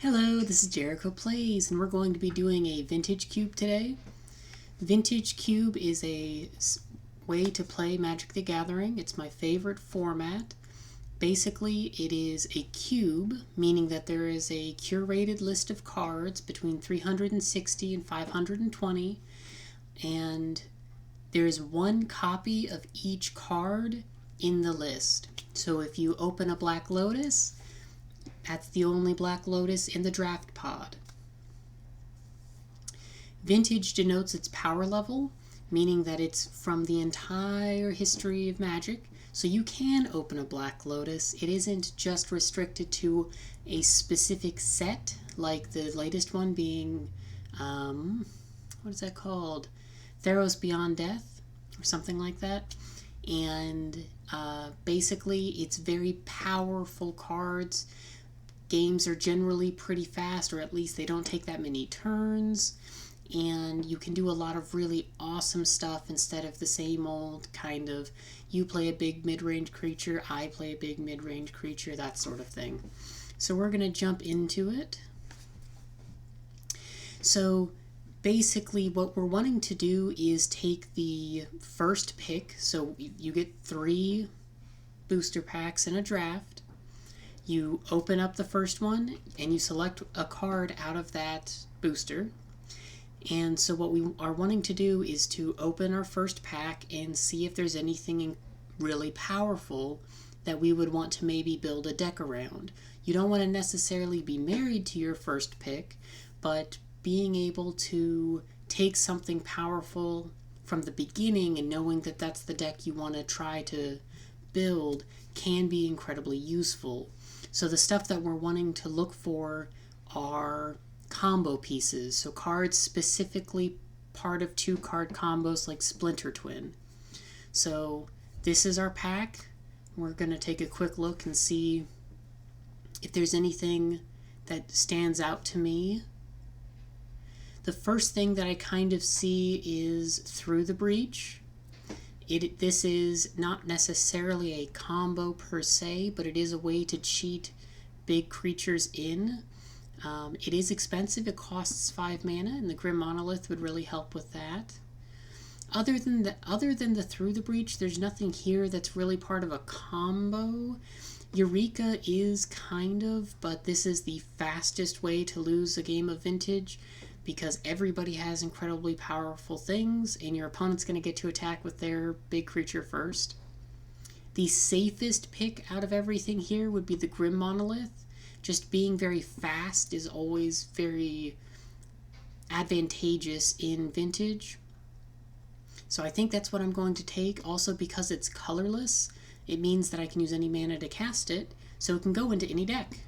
Hello, this is Jericho Plays, and we're going to be doing a Vintage Cube today. Vintage Cube is a way to play Magic the Gathering. It's my favorite format. Basically, it is a cube, meaning that there is a curated list of cards between 360 and 520, and there is one copy of each card in the list. So if you open a Black Lotus, that's the only Black Lotus in the draft pod. Vintage denotes its power level, meaning that it's from the entire history of Magic. So you can open a Black Lotus. It isn't just restricted to a specific set, like the latest one being, what is that called? Theros Beyond Death, or something like that. And basically, it's very powerful cards. Games are generally pretty fast, or at least they don't take that many turns, and you can do a lot of really awesome stuff instead of the same old kind of you play a big mid-range creature, I play a big mid-range creature, that sort of thing. So we're going to jump into it. So basically what we're wanting to do is take the first pick, so you get 3 booster packs in a draft. You open up the first one and you select a card out of that booster. And so what we are wanting to do is to open our first pack and see if there's anything really powerful that we would want to maybe build a deck around. You don't want to necessarily be married to your first pick, but being able to take something powerful from the beginning and knowing that that's the deck you want to try to build can be incredibly useful. So the stuff that we're wanting to look for are combo pieces, so cards specifically part of 2-card combos like Splinter Twin. So this is our pack. We're going to take a quick look and see if there's anything that stands out to me. The first thing that I kind of see is Through the Breach. This is not necessarily a combo per se, but it is a way to cheat big creatures in. It is expensive. It costs 5 mana, and the Grim Monolith would really help with that. Other than the Through the Breach, there's nothing here that's really part of a combo. Eureka is kind of, but this is the fastest way to lose a game of Vintage, because everybody has incredibly powerful things, and your opponent's going to get to attack with their big creature first. The safest pick out of everything here would be the Grim Monolith. Just being very fast is always very advantageous in Vintage. So I think that's what I'm going to take. Also, because it's colorless, it means that I can use any mana to cast it, so it can go into any deck.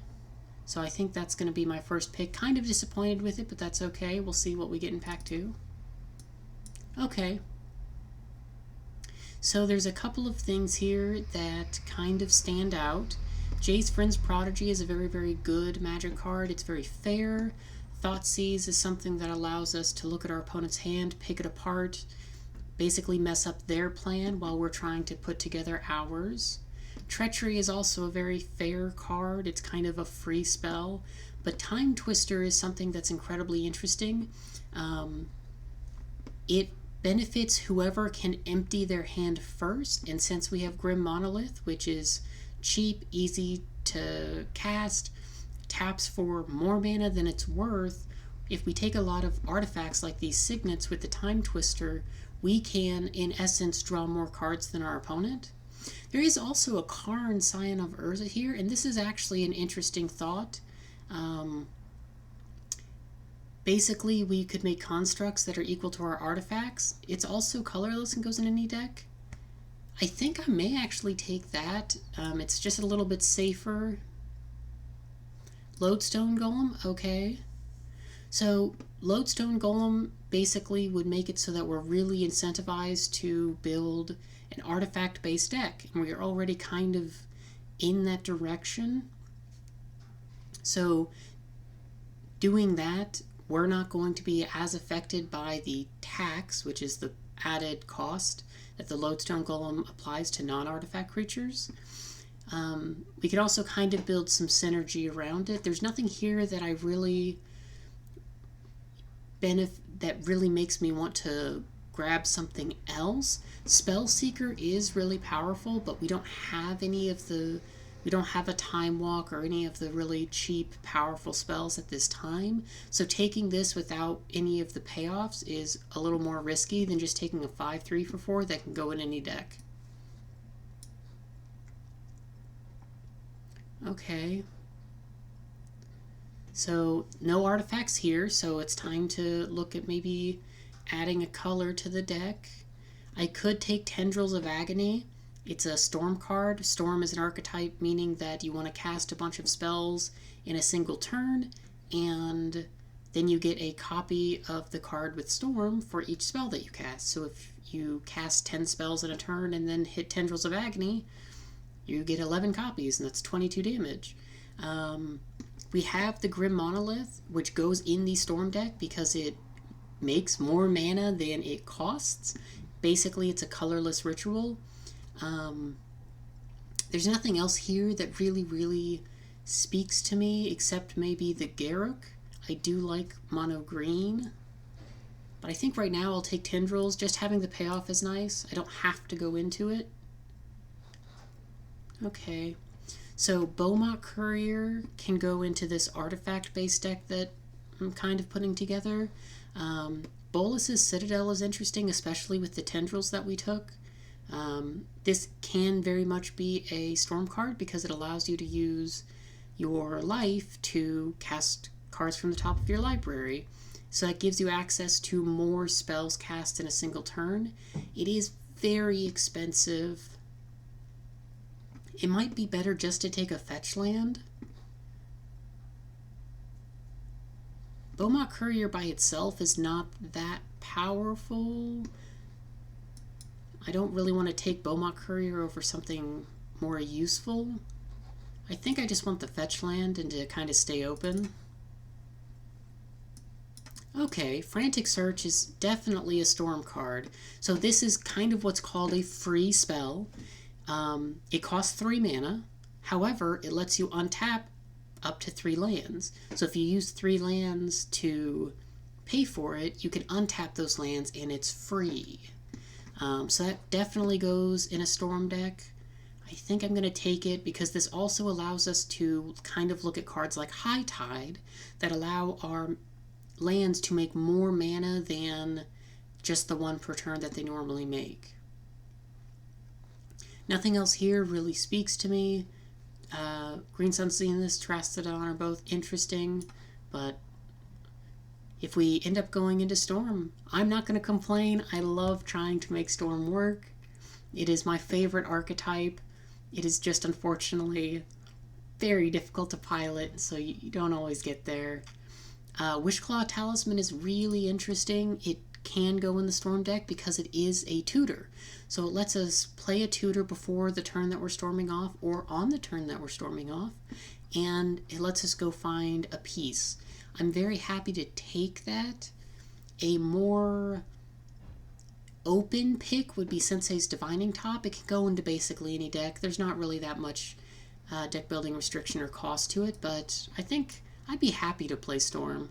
So I think that's going to be my first pick. Kind of disappointed with it, but that's okay. We'll see what we get in pack 2. Okay. So there's a couple of things here that kind of stand out. Jace Vryn's Prodigy is a very, very good Magic card. It's very fair. Thoughtseize is something that allows us to look at our opponent's hand, pick it apart, basically mess up their plan while we're trying to put together ours. Treachery is also a very fair card. It's kind of a free spell. But Time Twister is something that's incredibly interesting. It benefits whoever can empty their hand first. And since we have Grim Monolith, which is cheap, easy to cast, taps for more mana than it's worth, if we take a lot of artifacts like these signets with the Time Twister, we can, in essence, draw more cards than our opponent. There is also a Karn, Scion of Urza here, and this is actually an interesting thought. Basically, we could make constructs that are equal to our artifacts. It's also colorless and goes in any deck. I think I may actually take that. It's just a little bit safer. Lodestone Golem, okay. So Lodestone Golem basically would make it so that we're really incentivized to build an artifact-based deck, and we are already kind of in that direction. So doing that, we're not going to be as affected by the tax, which is the added cost that the Lodestone Golem applies to non-artifact creatures. We could also kind of build some synergy around it. There's nothing here that I really that really makes me want to grab something else. Spellseeker is really powerful, but we don't have we don't have a time walk or any of the really cheap, powerful spells at this time. So taking this without any of the payoffs is a little more risky than just taking a 5/3 for 4 that can go in any deck. Okay. So no artifacts here, so it's time to look at maybe adding a color to the deck. I could take Tendrils of Agony. It's a Storm card. Storm is an archetype, meaning that you want to cast a bunch of spells in a single turn, and then you get a copy of the card with Storm for each spell that you cast. So if you cast 10 spells in a turn and then hit Tendrils of Agony, you get 11 copies, and that's 22 damage. We have the Grim Monolith, which goes in the Storm deck because it makes more mana than it costs. Basically, it's a colorless ritual. There's nothing else here that really speaks to me except maybe the Garruk. I do like mono green, but I think right now I'll take Tendrils. Just having the payoff is nice. I don't have to go into it. Okay, so Beaumont Courier can go into this artifact-based deck that I'm kind of putting together. Bolus's Citadel is interesting, especially with the Tendrils that we took. This can very much be a Storm card because it allows you to use your life to cast cards from the top of your library. So that gives you access to more spells cast in a single turn. It is very expensive. It might be better just to take a fetch land. Beaumont Courier by itself is not that powerful. I don't really want to take Beaumont Courier over something more useful. I think I just want the fetch land and to kind of stay open. Okay, Frantic Search is definitely a Storm card. So this is kind of what's called a free spell. It costs 3 mana. However, it lets you untap up to 3 lands. So if you use 3 lands to pay for it, you can untap those lands and it's free. So that definitely goes in a Storm deck. I think I'm going to take it because this also allows us to kind of look at cards like High Tide that allow our lands to make more mana than just the 1 per turn that they normally make. Nothing else here really speaks to me. Green Sun Zenith, Terastodon are both interesting, but if we end up going into Storm, I'm not going to complain. I love trying to make Storm work. It is my favorite archetype. It is just unfortunately very difficult to pilot, so you don't always get there. Wishclaw Talisman is really interesting. It can go in the Storm deck because it is a tutor. So it lets us play a tutor before the turn that we're storming off or on the turn that we're storming off, and it lets us go find a piece. I'm very happy to take that. A more open pick would be Sensei's Divining Top. It can go into basically any deck. There's not really that much deck building restriction or cost to it, but I think I'd be happy to play Storm.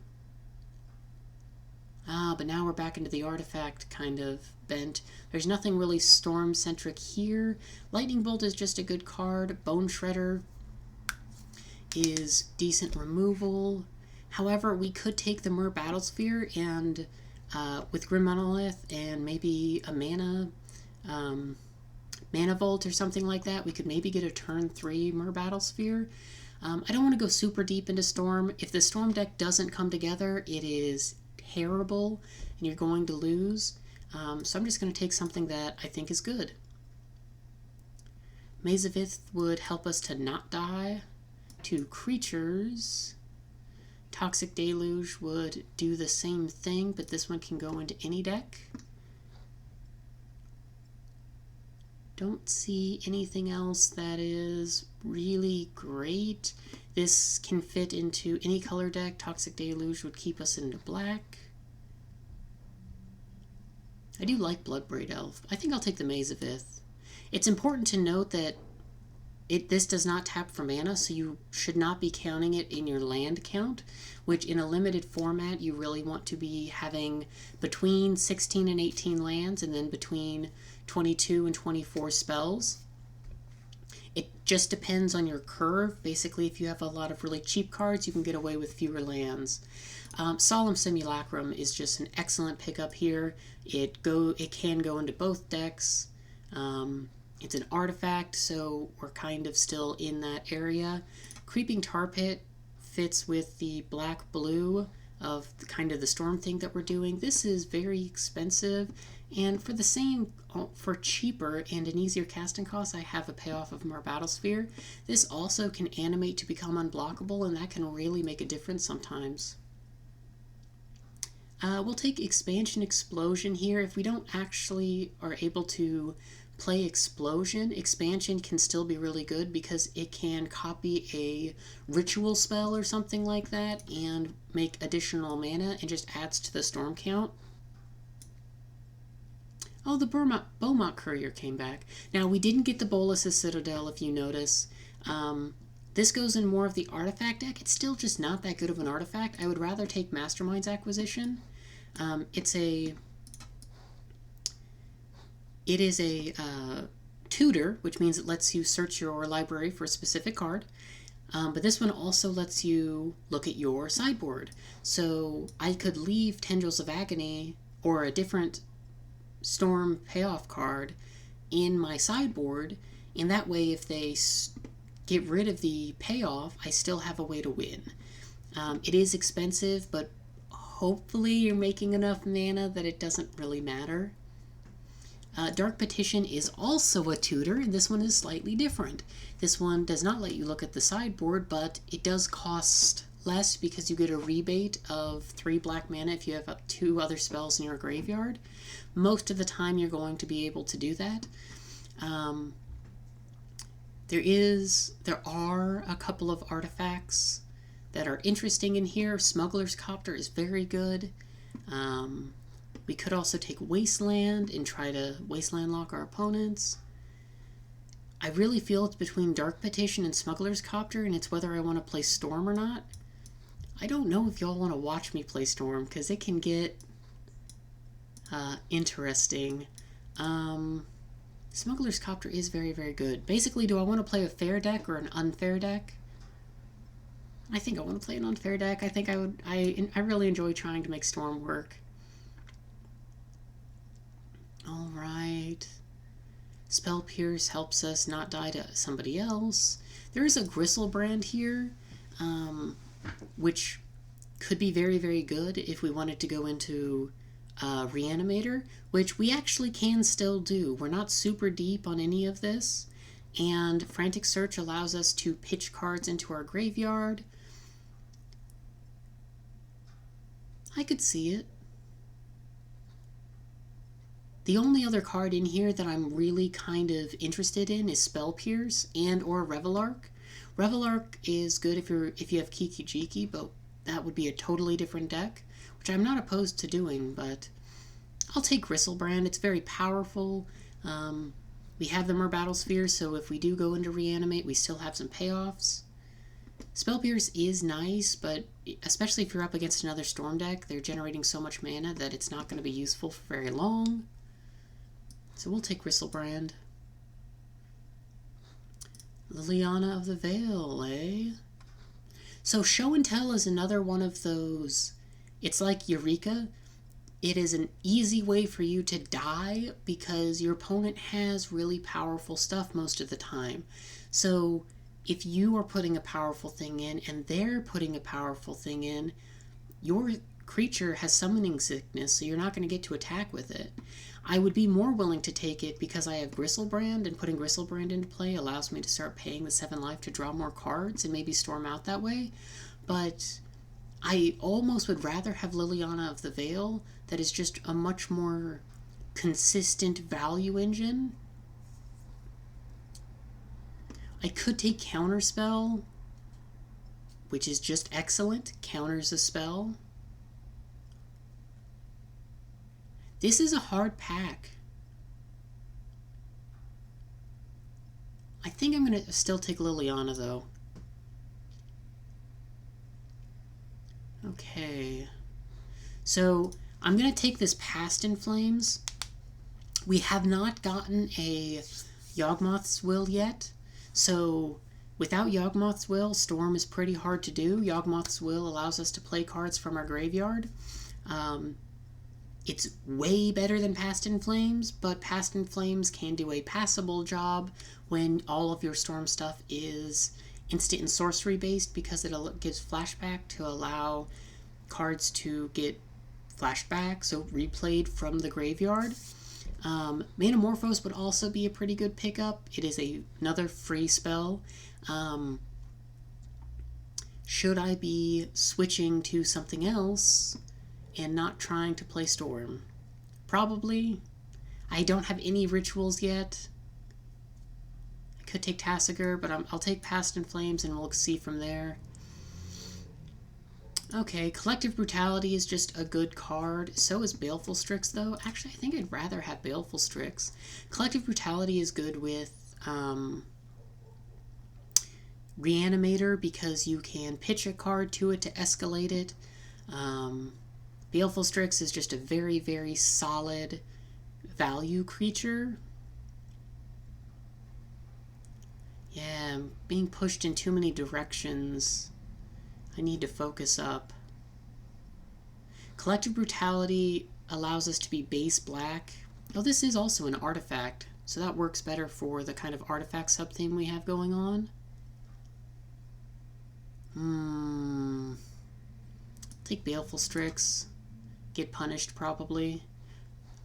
But now we're back into the artifact kind of bent. There's nothing really Storm-centric here. Lightning Bolt is just a good card. Bone Shredder is decent removal. However, we could take the Myr Battlesphere and with Grim Monolith and maybe a Mana Vault or something like that, we could maybe get a turn 3 Myr Battlesphere. I don't want to go super deep into Storm. If the Storm deck doesn't come together, it is terrible and you're going to lose. So I'm just going to take something that I think is good. Maze of Ith would help us to not die to creatures. Toxic Deluge would do the same thing, but this one can go into any deck. Don't see anything else that is really great. This can fit into any color deck. Toxic Deluge would keep us into black. I do like Bloodbraid Elf. I think I'll take the Maze of Ith. It's important to note that this does not tap for mana, so you should not be counting it in your land count, which in a limited format you really want to be having between 16 and 18 lands, and then between 22 and 24 spells. It just depends on your curve. Basically, if you have a lot of really cheap cards, you can get away with fewer lands. Solemn Simulacrum is just an excellent pickup here. It can go into both decks. It's an artifact, so we're kind of still in that area. Creeping Tar Pit fits with the black-blue of kind of the storm thing that we're doing. This is very expensive, and for cheaper and an easier casting cost, I have a payoff of Mer Battlesphere. This also can animate to become unblockable, and that can really make a difference sometimes. We'll take Expansion Explosion here. If we don't actually are able to play Explosion, Expansion can still be really good because it can copy a ritual spell or something like that and make additional mana and just adds to the storm count. Oh, the Beaumont Courier came back. Now, we didn't get the Bolas's Citadel, if you notice. This goes in more of the artifact deck. It's still just not that good of an artifact. I would rather take Mastermind's Acquisition. It is a tutor, which means it lets you search your library for a specific card. But this one also lets you look at your sideboard. So I could leave Tendrils of Agony or a different Storm payoff card in my sideboard, and that way if they get rid of the payoff, I still have a way to win. It is expensive, but hopefully you're making enough mana that it doesn't really matter. Dark Petition is also a tutor, and this one is slightly different. This one does not let you look at the sideboard, but it does cost less because you get a rebate of 3 black mana if you have 2 other spells in your graveyard. Most of the time you're going to be able to do that. There are a couple of artifacts that are interesting in here. Smuggler's Copter is very good. We could also take Wasteland and try to Wasteland lock our opponents. I really feel it's between Dark Petition and Smuggler's Copter, and it's whether I want to play Storm or not. I don't know if y'all want to watch me play Storm, because it can get interesting. Smuggler's Copter is very, very good. Basically, do I want to play a fair deck or an unfair deck? I think I want to play an unfair deck. I think I would. I really enjoy trying to make Storm work. All right. Spell Pierce helps us not die to somebody else. There is a Gristlebrand here, which could be very, very good if we wanted to go into Reanimator, which we actually can still do. We're not super deep on any of this, and Frantic Search allows us to pitch cards into our graveyard. I could see it. The only other card in here that I'm really kind of interested in is Spell Pierce and or Revelark. Revelark is good if you have Kiki Jiki, but that would be a totally different deck, which I'm not opposed to doing, but I'll take Gristlebrand. It's very powerful. We have the Mer Battlesphere, so if we do go into Reanimate, we still have some payoffs. Spell Pierce is nice, but especially if you're up against another Storm deck, they're generating so much mana that it's not going to be useful for very long. So we'll take Gristlebrand. Liliana of the Veil, eh? So Show and Tell is another one of those. It's like Eureka. It is an easy way for you to die because your opponent has really powerful stuff most of the time. So if you are putting a powerful thing in and they're putting a powerful thing in, your creature has summoning sickness, so you're not going to get to attack with it. I would be more willing to take it because I have Gristlebrand, and putting Gristlebrand into play allows me to start paying the 7 life to draw more cards and maybe storm out that way. But I almost would rather have Liliana of the Veil that is just a much more consistent value engine. I could take Counterspell, which is just excellent. Counters a spell. This is a hard pack. I think I'm going to still take Liliana, though. Okay. So, I'm going to take this Past in Flames. We have not gotten a Yawgmoth's Will yet, so without Yawgmoth's Will, Storm is pretty hard to do. Yawgmoth's Will allows us to play cards from our graveyard. It's way better than Past in Flames, but Past in Flames can do a passable job when all of your Storm stuff is instant and sorcery based, because it gives flashback to allow cards to get flashback, so replayed from the graveyard. Manamorphose would also be a pretty good pickup. It is another free spell. Should I be switching to something else and not trying to play Storm? Probably. I don't have any rituals yet. I could take Tassiger, but I'll take Past in Flames and we'll see from there. Okay, Collective Brutality is just a good card. So is Baleful Strix, though. Actually, I think I'd rather have Baleful Strix. Collective Brutality is good with Reanimator, because you can pitch a card to it to escalate it. Baleful Strix is just a very, very solid value creature. Yeah, I'm being pushed in too many directions. I need to focus up. Collective Brutality allows us to be base black. Oh, this is also an artifact, so that works better for the kind of artifact sub-theme we have going on. Take Baleful Strix. Get punished, probably.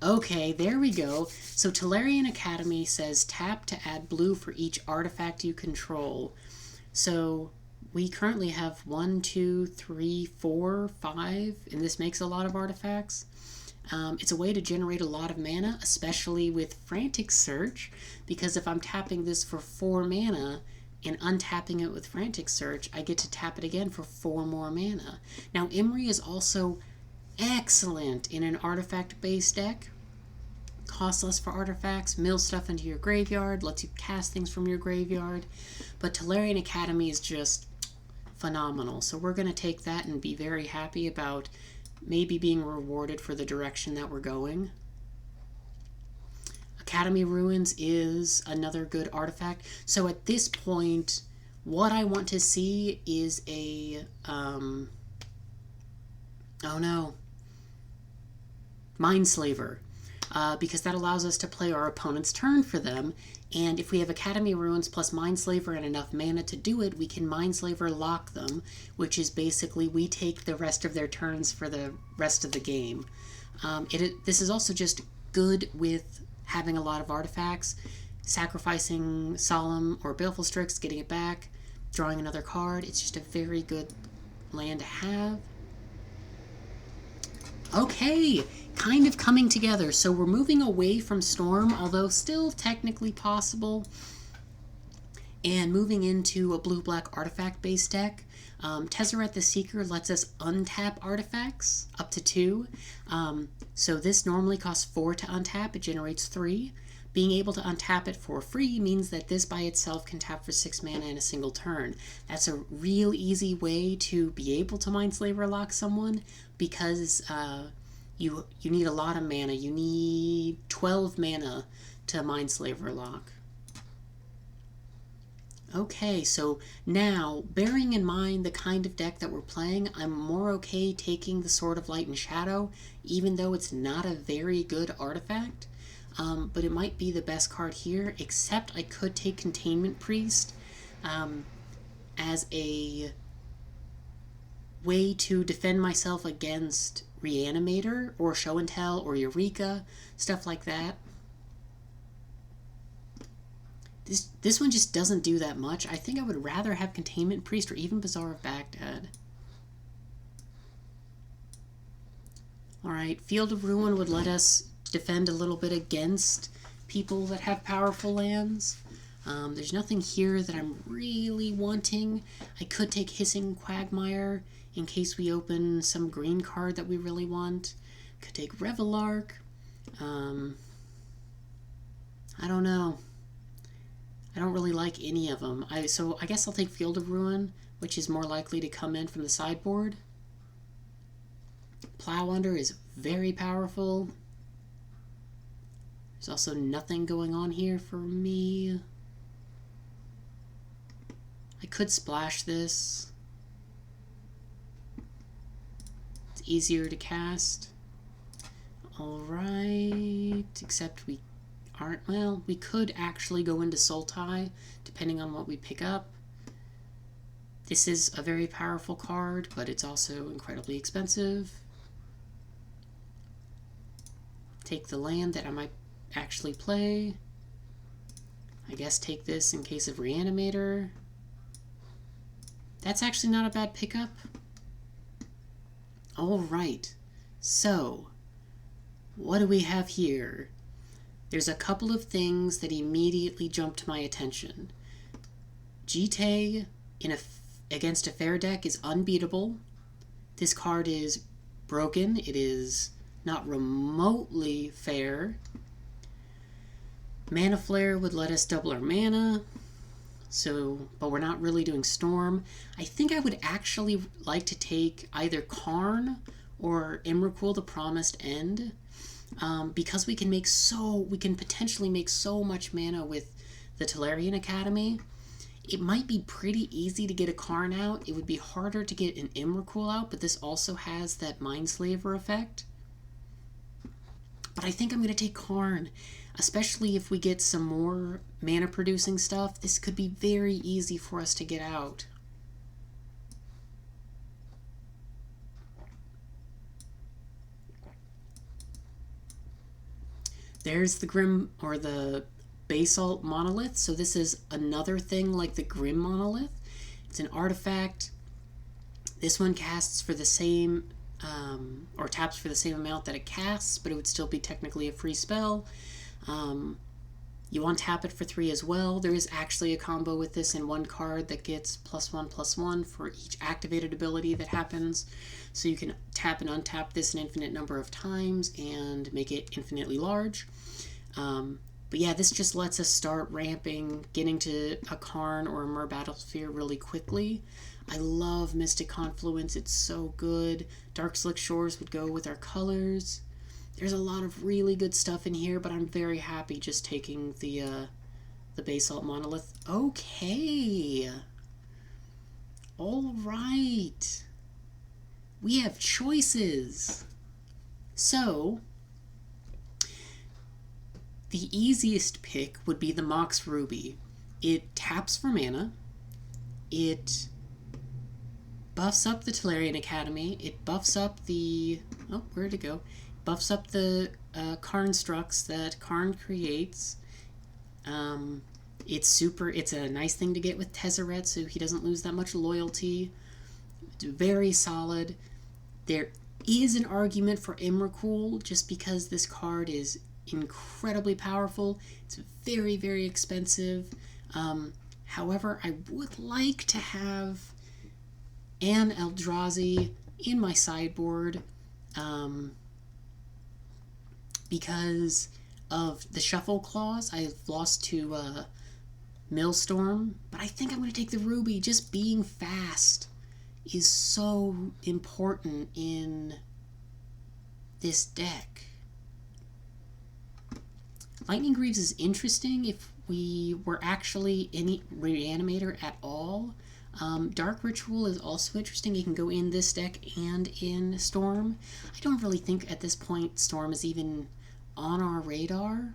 Okay, there we go. So Tolarian Academy says tap to add blue for each artifact you control. So we currently have 1, 2, 3, 4, 5, and this makes a lot of artifacts. It's a way to generate a lot of mana, especially with Frantic Search, because if I'm tapping this for 4 mana and untapping it with Frantic Search, I get to tap it again for 4 more mana. Now, Imri is also excellent in an artifact-based deck. Costs less for artifacts, mills stuff into your graveyard, lets you cast things from your graveyard. But Tolarian Academy is just phenomenal. So we're going to take that and be very happy about maybe being rewarded for the direction that we're going. Academy Ruins is another good artifact. So at this point, what I want to see is a... oh no. Mindslaver. Because that allows us to play our opponent's turn for them, and if we have Academy Ruins plus Mindslaver and enough mana to do it, we can Mindslaver lock them, which is basically we take the rest of their turns for the rest of the game. This is also just good with having a lot of artifacts, sacrificing Solemn or Baleful Strix, getting it back, drawing another card. It's just a very good land to have. Okay, kind of coming together. So we're moving away from Storm, although still technically possible, and moving into a blue-black artifact-based deck. Tezzeret the Seeker lets us untap artifacts, up to 2. So this normally costs 4 to untap. It generates 3. Being able to untap it for free means that this by itself can tap for 6 mana in a single turn. That's a real easy way to be able to Mindslaver lock someone, because you need a lot of mana. You need 12 mana to Mindslaver lock. Okay, so now, bearing in mind the kind of deck that we're playing, I'm more okay taking the Sword of Light and Shadow, even though it's not a very good artifact. But it might be the best card here, except I could take Containment Priest as a way to defend myself against Reanimator or Show and Tell or Eureka, stuff like that. This one just doesn't do that much. I think I would rather have Containment Priest or even Bazaar of Baghdad. Alright, Field of Ruin would let us defend a little bit against people that have powerful lands. There's nothing here that I'm really wanting. I could take Hissing Quagmire in case we open some green card that we really want. Could take Revelark. I don't know. I don't really like any of them. So I guess I'll take Field of Ruin, which is more likely to come in from the sideboard. Plow Under is very powerful. There's also nothing going on here for me. I could splash this. It's easier to cast. Alright, except we aren't, well, we could actually go into Sultai, depending on what we pick up. This is a very powerful card, but it's also incredibly expensive. Take the land that I might actually play. I guess take this in case of Reanimator. That's actually not a bad pickup. Alright, so what do we have here? There's a couple of things that immediately jump to my attention. Jite against a fair deck is unbeatable. This card is broken. It is not remotely fair. Mana Flare would let us double our mana, but we're not really doing Storm. I think I would actually like to take either Karn or Emrakul, the Promised End, because we can potentially make so much mana with the Tolarian Academy. It might be pretty easy to get a Karn out. It would be harder to get an Emrakul out, but this also has that Mindslaver effect. But I think I'm going to take Karn, especially if we get some more mana-producing stuff. This could be very easy for us to get out. There's the Grim, or the Basalt Monolith. So this is another thing like the Grim Monolith. It's an artifact. This one casts for the same, or taps for the same amount that it casts, but it would still be technically a free spell. You untap it for 3 as well. There is actually a combo with this in one card that gets +1/+1 for each activated ability that happens. So you can tap and untap this an infinite number of times and make it infinitely large. But yeah, this just lets us start ramping, getting to a Karn or a Mer Battlesphere really quickly. I love Mystic Confluence, it's so good. Dark Slick Shores would go with our colors. There's a lot of really good stuff in here, but I'm very happy just taking the Basalt Monolith. Okay. All right. We have choices. So, the easiest pick would be the Mox Ruby. It taps for mana. It buffs up the Tolarian Academy. It buffs up the... oh, where'd it go? Buffs up the Karn structs that Karn creates. It's a nice thing to get with Tezzeret, so he doesn't lose that much loyalty. It's very solid. There is an argument for Emrakul, just because this card is incredibly powerful. It's very, very expensive. However, I would like to have Anne Eldrazi in my sideboard, because of the shuffle clause. I've lost to Millstorm, but I think I'm going to take the Ruby. Just being fast is so important in this deck. Lightning Greaves is interesting if we were actually any Reanimator at all. Dark Ritual is also interesting. It can go in this deck and in Storm. I don't really think at this point Storm is even on our radar.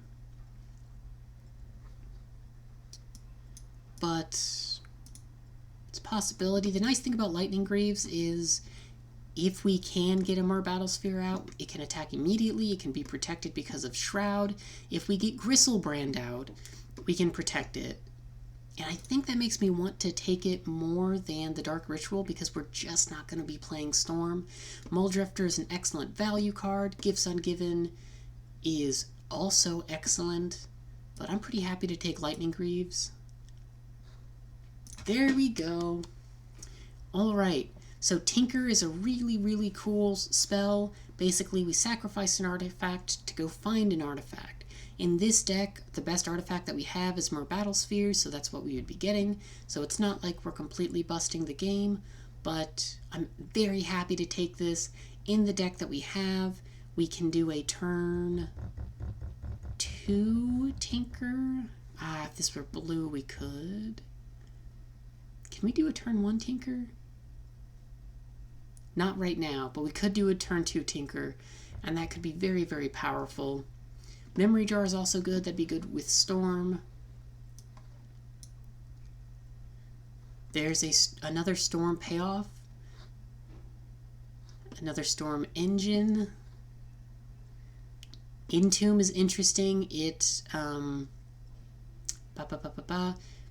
But it's a possibility. The nice thing about Lightning Greaves is if we can get a Mer Battlesphere out, it can attack immediately. It can be protected because of Shroud. If we get Gristlebrand out, we can protect it. And I think that makes me want to take it more than the Dark Ritual, because we're just not going to be playing Storm. Muldrifter is an excellent value card. Gifts Ungiven is also excellent. But I'm pretty happy to take Lightning Greaves. There we go. Alright, so Tinker is a really, really cool spell. Basically, we sacrifice an artifact to go find an artifact. In this deck, the best artifact that we have is more battle spheres, so that's what we would be getting. So it's not like we're completely busting the game, but I'm very happy to take this. In the deck that we have, we can do a turn 2 Tinker. If this were blue, we could. Can we do a turn 1 Tinker? Not right now, but we could do a turn 2 Tinker, and that could be very, very powerful. Memory Jar is also good. That'd be good with Storm. There's another Storm payoff. Another Storm Engine. Entomb is interesting. It,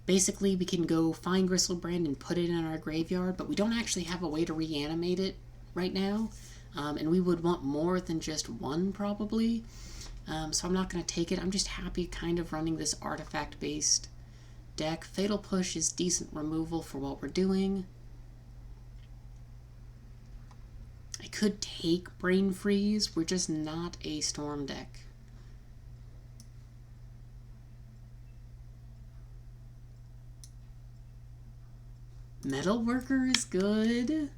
basically, we can go find Gristlebrand and put it in our graveyard, but we don't actually have a way to reanimate it right now. And we would want more than just one, probably. So I'm not going to take it. I'm just happy kind of running this artifact-based deck. Fatal Push is decent removal for what we're doing. I could take Brain Freeze. We're just not a Storm deck. Metalworker is good.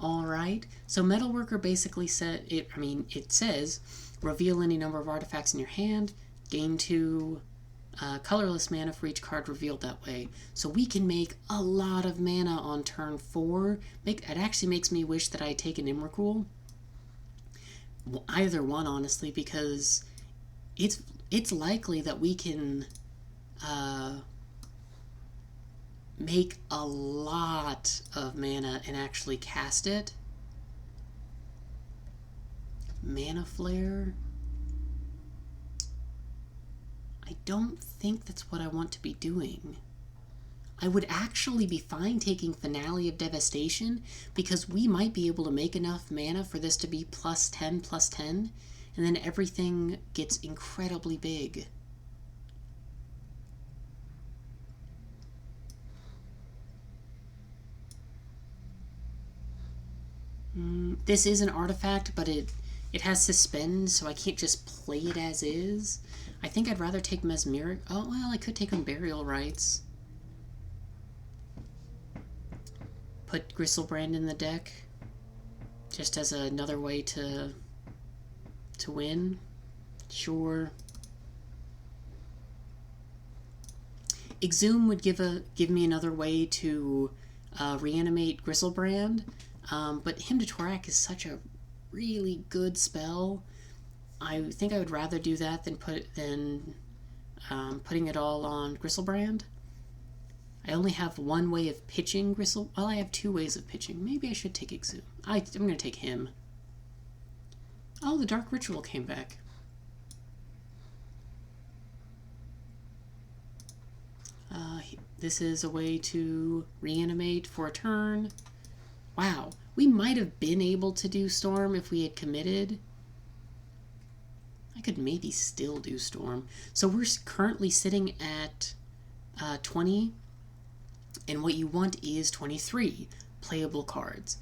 Alright, so Metalworker basically it says reveal any number of artifacts in your hand, gain 2 colorless mana for each card revealed that way. So we can make a lot of mana on turn 4. It actually makes me wish that I had taken Imrikul. Either one, honestly, because it's likely that we can make a lot of mana and actually cast it. Mana Flare. I don't think that's what I want to be doing. I would actually be fine taking Finale of Devastation, because we might be able to make enough mana for this to be +10/+10, and then everything gets incredibly big. This is an artifact, but it has Suspend, so I can't just play it as is. I think I'd rather take Mesmeric. Oh, well, I could take Burial Rites. Put Gristlebrand in the deck, just as another way to win. Sure. Exhume would give me another way to reanimate Gristlebrand. But Hymn to Torak is such a really good spell. I think I would rather do that than putting it all on Gristlebrand. I only have one way of pitching Well, I have 2 ways of pitching. Maybe I should take Exhume. I'm going to take him. Oh, the Dark Ritual came back. This is a way to reanimate for a turn. Wow, we might have been able to do Storm if we had committed. I could maybe still do Storm. So we're currently sitting at 20, and what you want is 23 playable cards.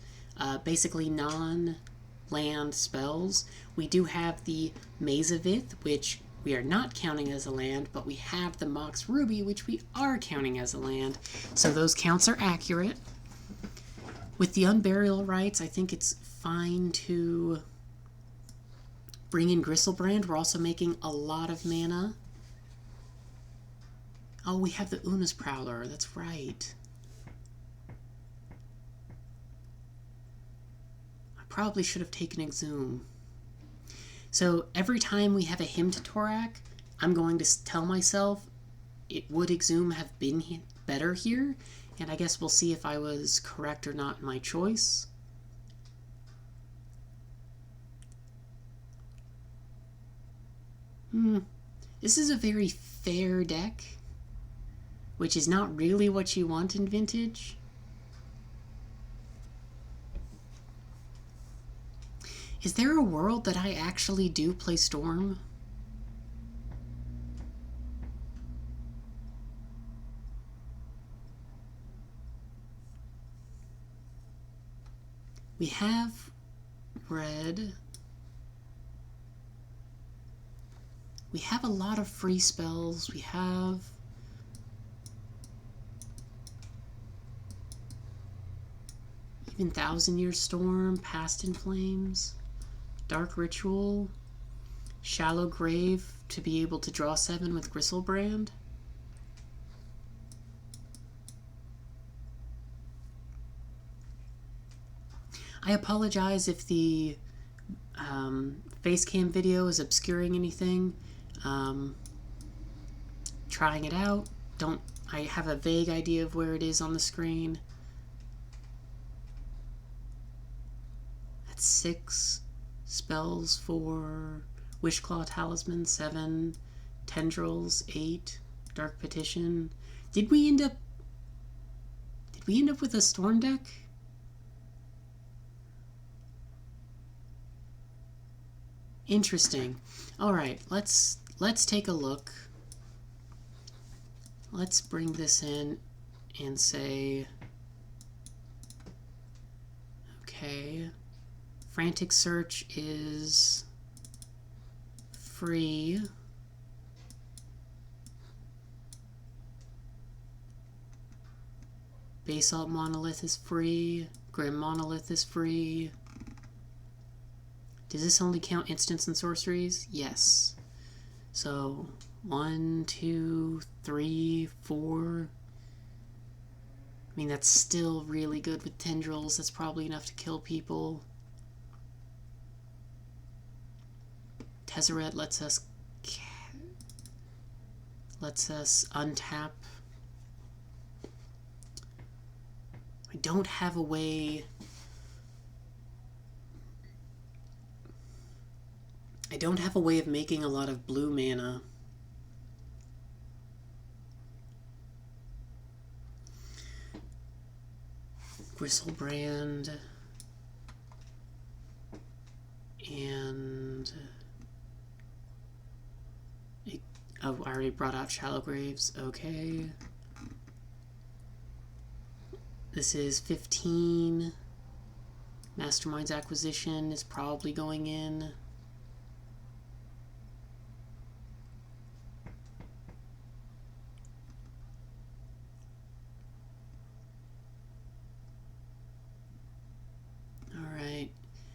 Basically non-land spells. We do have the Mazavith, which we are not counting as a land, but we have the Mox Ruby, which we are counting as a land. So those counts are accurate. With the Unburial Rites, I think it's fine to bring in Gristlebrand. We're also making a lot of mana. Oh, we have the Una's Prowler. That's right. I probably should have taken Exhume. So every time we have a Hymn to Torak, I'm going to tell myself, would Exhume have been better here? And I guess we'll see if I was correct or not in my choice. This is a very fair deck, which is not really what you want in Vintage. Is there a world that I actually do play Storm? We have red. We have a lot of free spells. We have... even Thousand Year Storm, Past in Flames, Dark Ritual, Shallow Grave to be able to draw 7 with Gristlebrand. I apologize if the face cam video is obscuring anything. Trying it out. I have a vague idea of where it is on the screen. That's 6 spells for Wishclaw Talisman, 7 Tendrils, 8 Dark Petition. Did we end up with a Storm deck? Interesting. All right, let's take a look. Let's bring this in and say, okay, Frantic Search is free. Basalt Monolith is free. Grim Monolith is free. Does this only count instants and sorceries? Yes. So 1, 2, 3, 4. I mean, that's still really good with Tendrils. That's probably enough to kill people. Tezzeret lets us untap. I don't have a way... I don't have a way of making a lot of blue mana. Gristlebrand and oh, I already brought out Shallow Graves. Okay. This is 15. Mastermind's Acquisition is probably going in.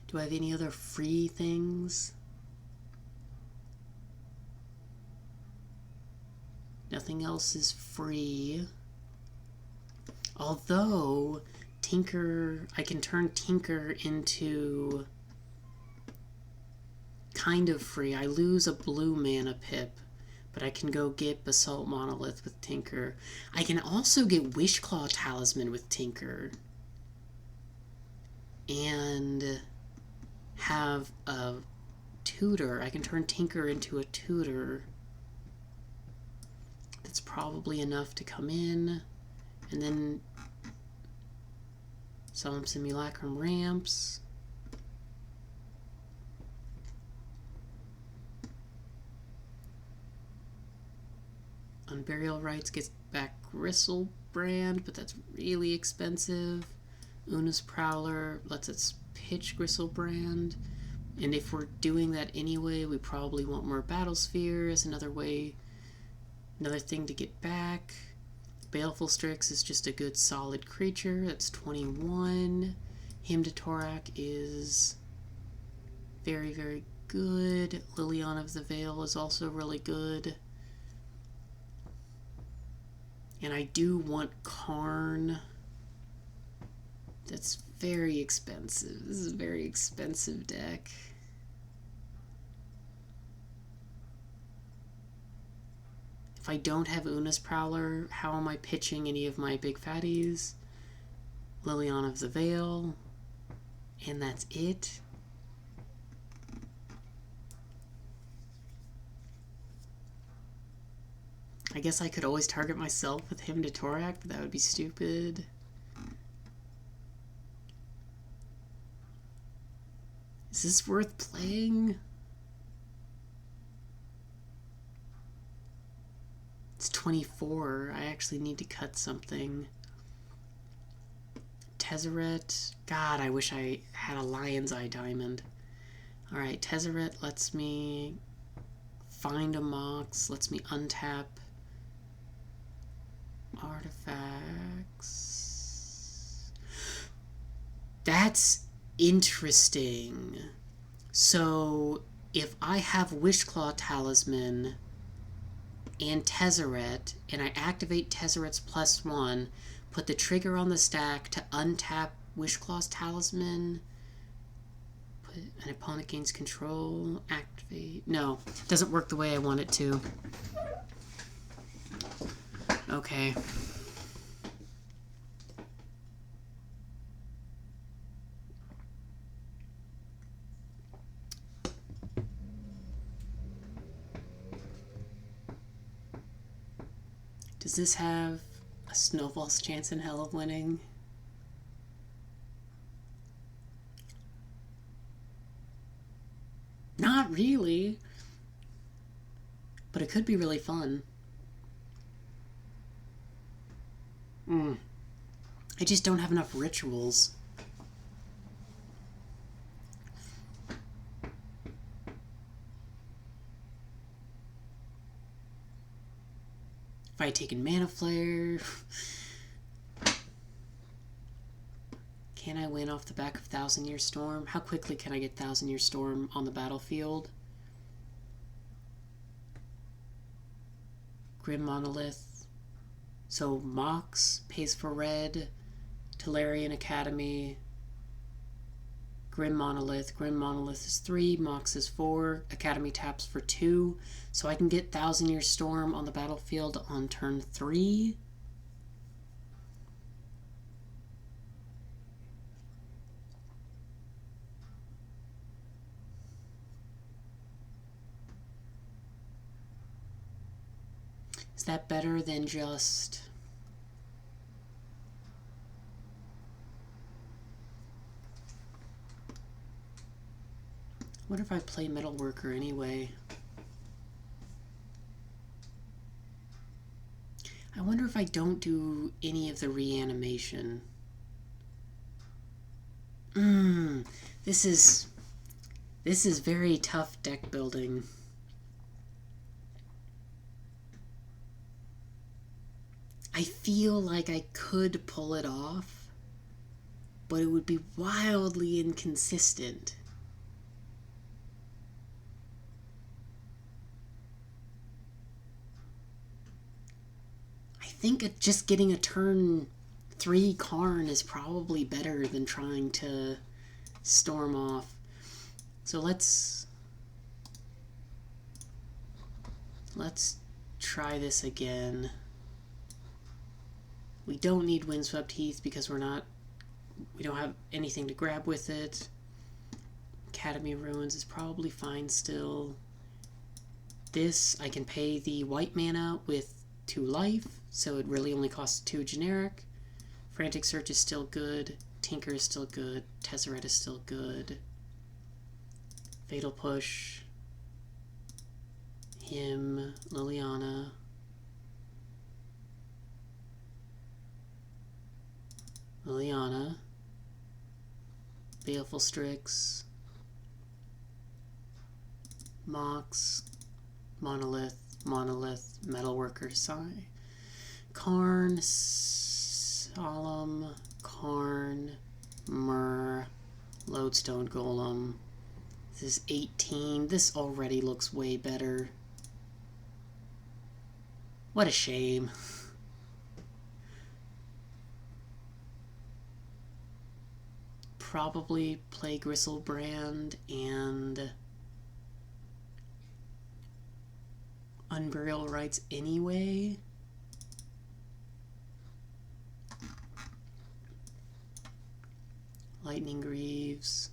Do I have any other free things? Nothing else is free. Although, Tinker, I can turn Tinker into kind of free. I lose a blue mana pip, but I can go get Basalt Monolith with Tinker. I can also get Wishclaw Talisman with Tinker. And have a tutor. I can turn Tinker into a tutor. That's probably enough to come in. And then Solemn Simulacrum ramps. Unburial Rites gets back Gristlebrand, but that's really expensive. Una's Prowler lets us pitch Gristlebrand, and if we're doing that anyway, we probably want more Battlesphere as another thing to get back. Baleful Strix is just a good solid creature. That's 21. Hymn to Torak is very, very good. Liliana of the Veil is also really good. And I do want Karn. That's very expensive. This is a very expensive deck. If I don't have Una's Prowler, how am I pitching any of my big fatties? Liliana of the Veil. And that's it. I guess I could always target myself with Hymn to Torak, but that would be stupid. Is this worth playing? It's 24. I actually need to cut something. Tezzeret. God, I wish I had a Lion's Eye Diamond. Alright, Tezzeret lets me find a Mox, lets me untap artifacts. That's interesting. So if I have Wishclaw Talisman and Tezzeret, and I activate Tezzeret's +1, put the trigger on the stack to untap Wishclaw's Talisman, put an opponent gains control, activate. No, it doesn't work the way I want it to. Okay. Does this have a snowball's chance in hell of winning? Not really. But it could be really fun. I just don't have enough rituals. If I had taken Mana Flare... Can I win off the back of Thousand Year Storm? How quickly can I get Thousand Year Storm on the battlefield? Grim Monolith. So Mox pays for red. Tolarian Academy. Grim Monolith. Grim Monolith is 3. Mox is 4. Academy taps for 2. So I can get Thousand Year Storm on the battlefield on turn 3. Is that better than just... What if I play Metalworker anyway? I wonder if I don't do any of the reanimation. This is very tough deck building. I feel like I could pull it off, but it would be wildly inconsistent. I think just getting a turn 3 Karn is probably better than trying to storm off. So let's try this again. We don't need Windswept Heath because we don't have anything to grab with it. Academy Ruins is probably fine still. This, I can pay the white mana with 2 life, so it really only costs 2 generic. Frantic Search is still good. Tinker is still good. Tezzeret is still good. Fatal Push. Him. Liliana. Liliana. Baleful Strix. Mox. Monolith. Monolith. Metalworker. Sigh. Karn. Solemn. Karn. Myrrh. Lodestone Golem. This is 18. This already looks way better. What a shame. Probably play Gristlebrand and Unburial Rites anyway. Lightning Greaves.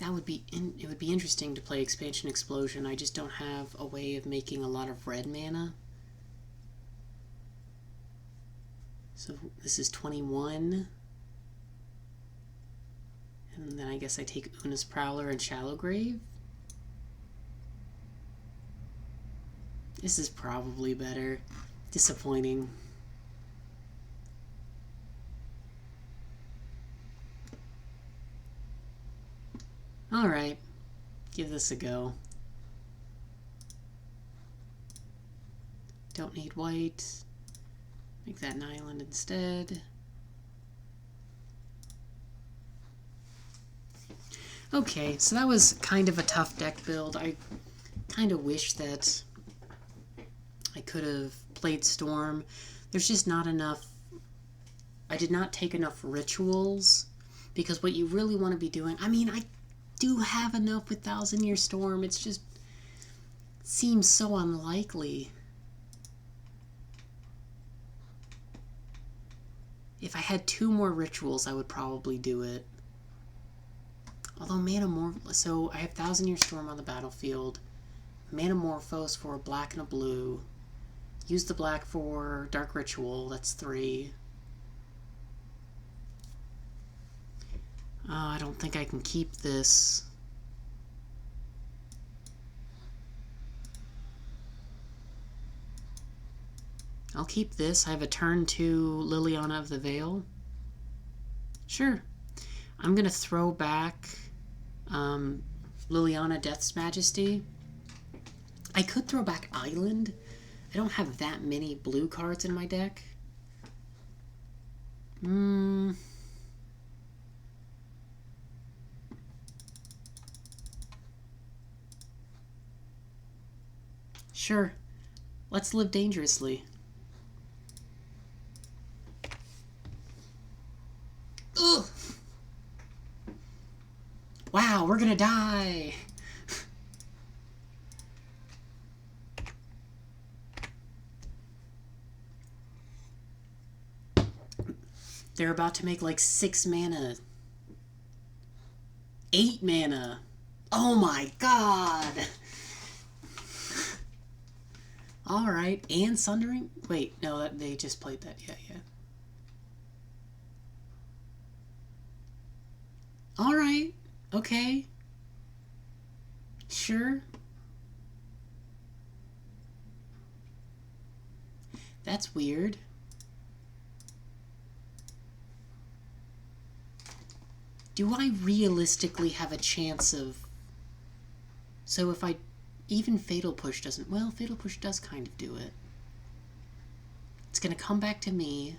It would be interesting to play Expansion Explosion. I just don't have a way of making a lot of red mana. So this is 21. And then I guess I take Una's Prowler and Shallow Grave. This is probably better. Disappointing. Alright, give this a go. Don't need white. Make that an island instead. Okay, so that was kind of a tough deck build. I kind of wish that I could have played Storm. There's just not enough. I did not take enough rituals, because what you really want to be doing, I mean, I do have enough with Thousand Year Storm. It's just seems so unlikely. If I had 2 more rituals, I would probably do it. Although so I have Thousand Year Storm on the battlefield. Manamorphose for a black and a blue. Use the black for Dark Ritual, that's 3. I don't think I can keep this. I'll keep this. I have a turn 2 Liliana of the Veil. Sure. I'm going to throw back Liliana Death's Majesty. I could throw back Island. I don't have that many blue cards in my deck. Sure. Let's live dangerously. Ugh! Wow, we're gonna die! They're about to make like 6 mana. 8 mana. Oh my god! Alright, and Sundering? Wait, no, they just played that. Yeah. Alright, okay. Sure. That's weird. Do I realistically have a chance of... So if I... Even Fatal Push doesn't... Well, Fatal Push does kind of do it. It's going to come back to me.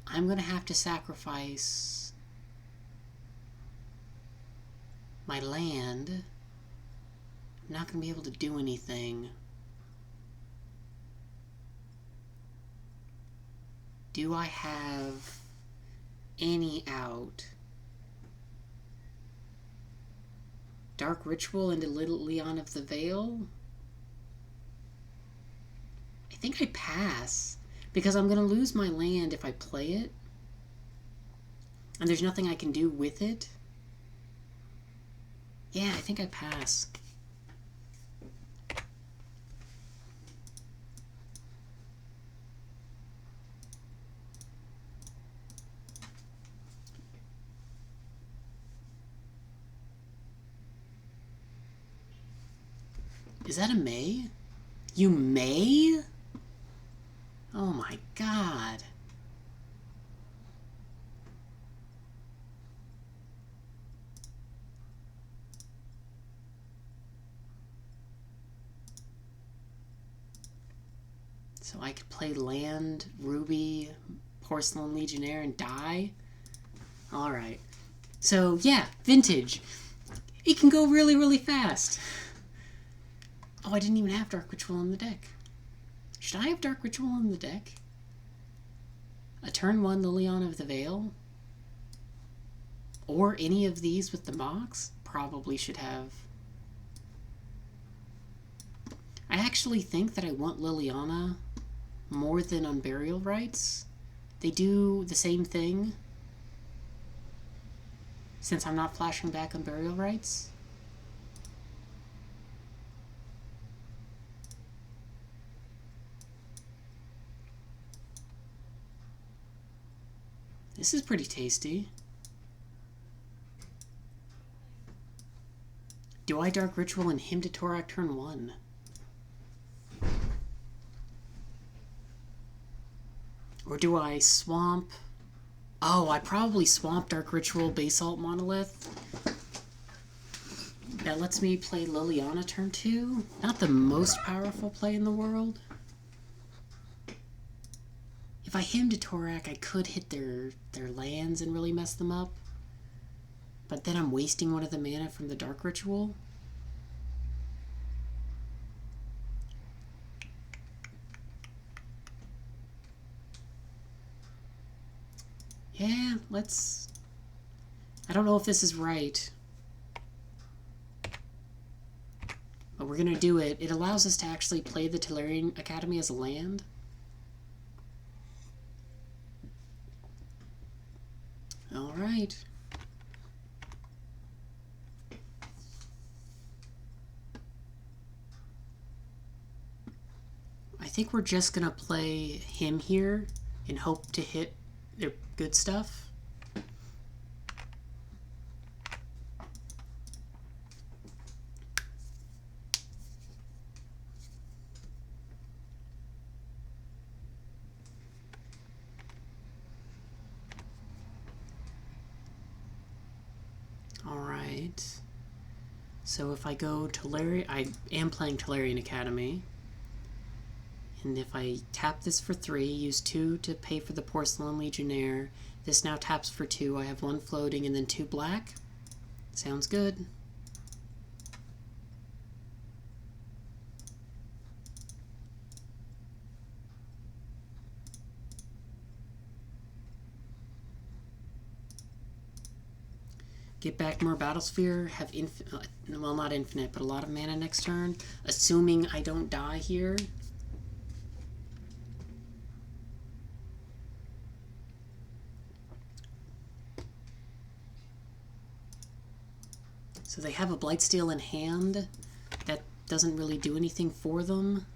I'm going to have to sacrifice my land. I'm not going to be able to do anything. Do I have any out? Dark Ritual into Little Leon of the Veil? I think I pass, because I'm going to lose my land if I play it, and there's nothing I can do with it. Yeah, I think I pass. Is that a May? You may? Oh my god. So I could play land, Ruby, Porcelain Legionnaire, and die? Alright. So, yeah, Vintage. It can go really, really fast. Oh, I didn't even have Dark Ritual in the deck. Should I have Dark Ritual in the deck? A turn 1 Liliana of the Veil? Or any of these with the Mox? Probably should have. I actually think that I want Liliana more than Unburial Rites. They do the same thing, since I'm not flashing back Unburial Rites. This is pretty tasty. Do I Dark Ritual and Hymn to Torak turn 1? Or do I swamp... Oh, I probably swamp Dark Ritual Basalt Monolith. That lets me play Liliana turn 2. Not the most powerful play in the world. If I Hymn to Torak, I could hit their lands and really mess them up. But then I'm wasting one of the mana from the Dark Ritual. Yeah, let's... I don't know if this is right. But we're going to do it. It allows us to actually play the Tolarian Academy as a land. Alright. I think we're just going to play him here and hope to hit their good stuff. Alright. So if I go Tolarian... I am playing Tolarian Academy. And if I tap this for 3, use 2 to pay for the Porcelain Legionnaire, this now taps for 2. I have 1 floating and then 2 black. Sounds good. Get back more Battlesphere, have well, not infinite, but a lot of mana next turn, assuming I don't die here. So they have a Blightsteel in hand. That doesn't really do anything for them.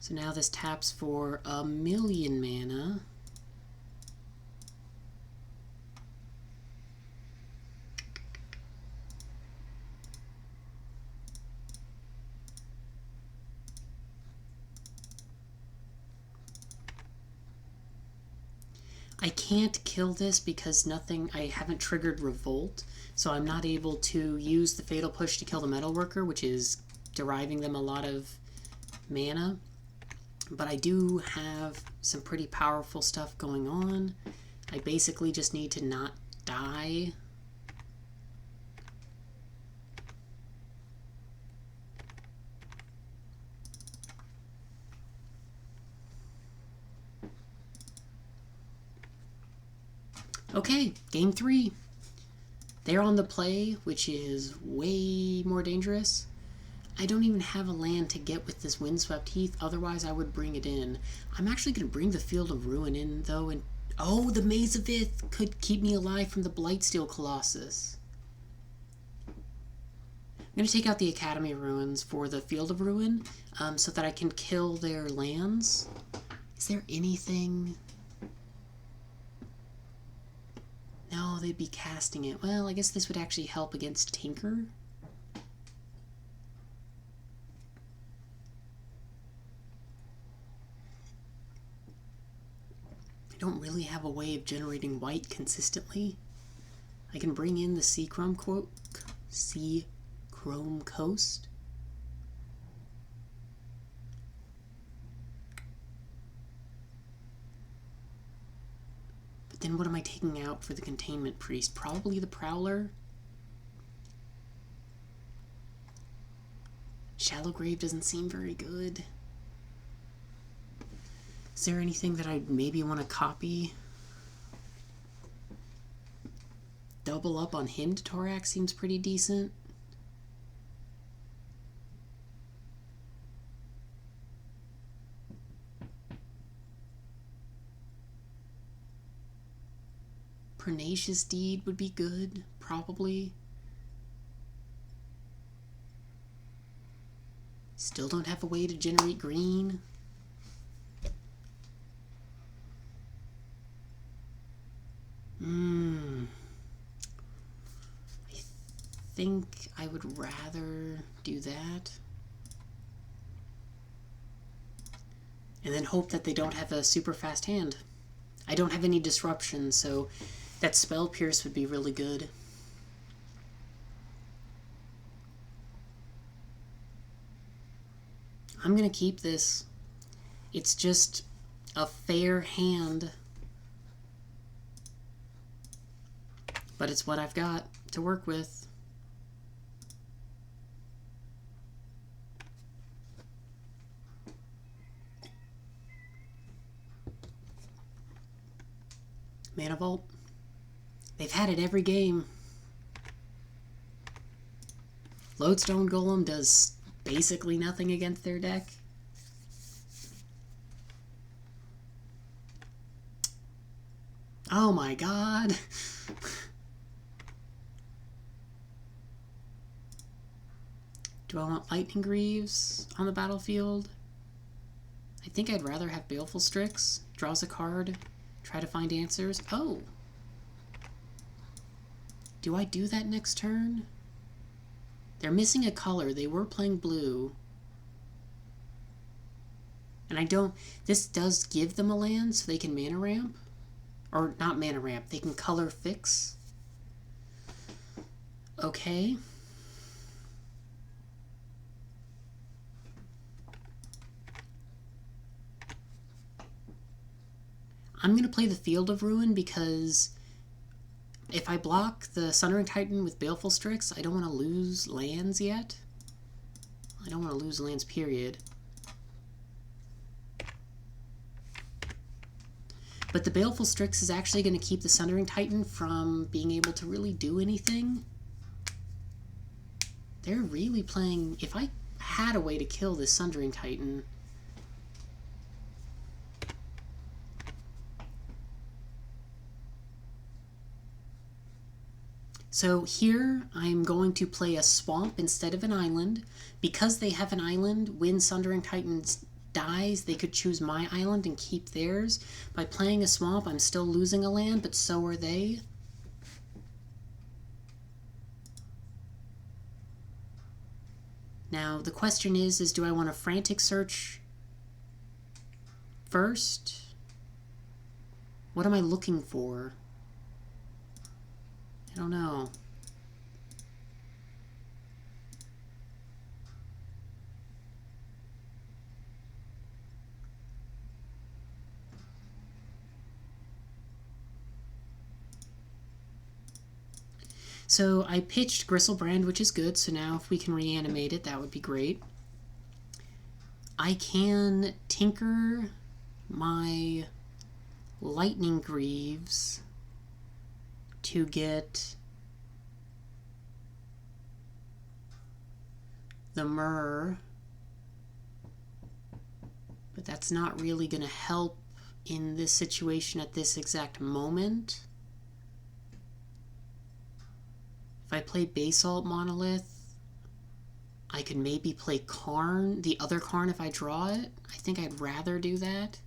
So now this taps for 1,000,000 mana. I can't kill this because I haven't triggered Revolt, so I'm not able to use the Fatal Push to kill the Metalworker, which is deriving them a lot of mana. But I do have some pretty powerful stuff going on. I basically just need to not die. Okay, game 3. They're on the play, which is way more dangerous. I don't even have a land to get with this Windswept Heath, otherwise I would bring it in. I'm actually going to bring the Field of Ruin in, though, and... Oh, the Maze of Ith could keep me alive from the Blightsteel Colossus. I'm going to take out the Academy Ruins for the Field of Ruin, so that I can kill their lands. Is there anything... No, they'd be casting it. Well, I guess this would actually help against Tinker. I don't really have a way of generating white consistently. I can bring in the Seachrome Coast. Then what am I taking out for the Containment Priest? Probably the Prowler. Shallow Grave doesn't seem very good. Is there anything that I maybe want to copy? Double up on Hymn to Torak seems pretty decent. Pernicious Deed would be good, probably. Still don't have a way to generate green. I think I would rather do that. And then hope that they don't have a super fast hand. I don't have any disruption, so that Spell Pierce would be really good. I'm gonna keep this. It's just a fair hand. But it's what I've got to work with. Mana Vault. They've had it every game. Lodestone Golem does basically nothing against their deck. Oh my god. Do I want Lightning Greaves on the battlefield? I think I'd rather have Baleful Strix. Draws a card. Try to find answers. Oh! Do I do that next turn? They're missing a color. They were playing blue. And I don't... This does give them a land, so they can mana ramp. Or not mana ramp. They can color fix. Okay. I'm going to play the Field of Ruin because if I block the Sundering Titan with Baleful Strix, I don't want to lose lands yet. I don't want to lose lands, period. But the Baleful Strix is actually going to keep the Sundering Titan from being able to really do anything. They're really playing... If I had a way to kill this Sundering Titan... So here, I'm going to play a swamp instead of an island. Because they have an island, when Sundering Titans dies, they could choose my island and keep theirs. By playing a swamp, I'm still losing a land, but so are they. Now, the question is do I want a Frantic Search first? What am I looking for? I don't know. So I pitched Gristlebrand, which is good, so now if we can reanimate it, that would be great. I can tinker my Lightning Greaves to get the Myrrh, but that's not really going to help in this situation at this exact moment. If I play Basalt Monolith, I could maybe play Karn, the other Karn if I draw it. I think I'd rather do that.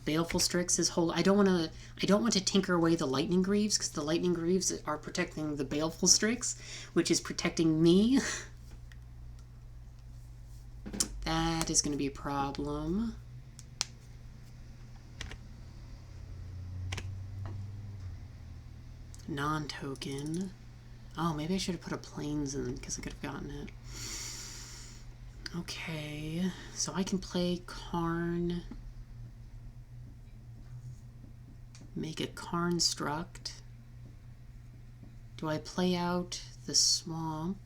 Baleful Strix is whole. I don't want to tinker away the Lightning Greaves because the Lightning Greaves are protecting the Baleful Strix, which is protecting me. That is going to be a problem. Non-token. Oh, maybe I should have put a Plains in because I could have gotten it. Okay, so I can play Karn. Make a Karn Struct. Do I play out the Swamp?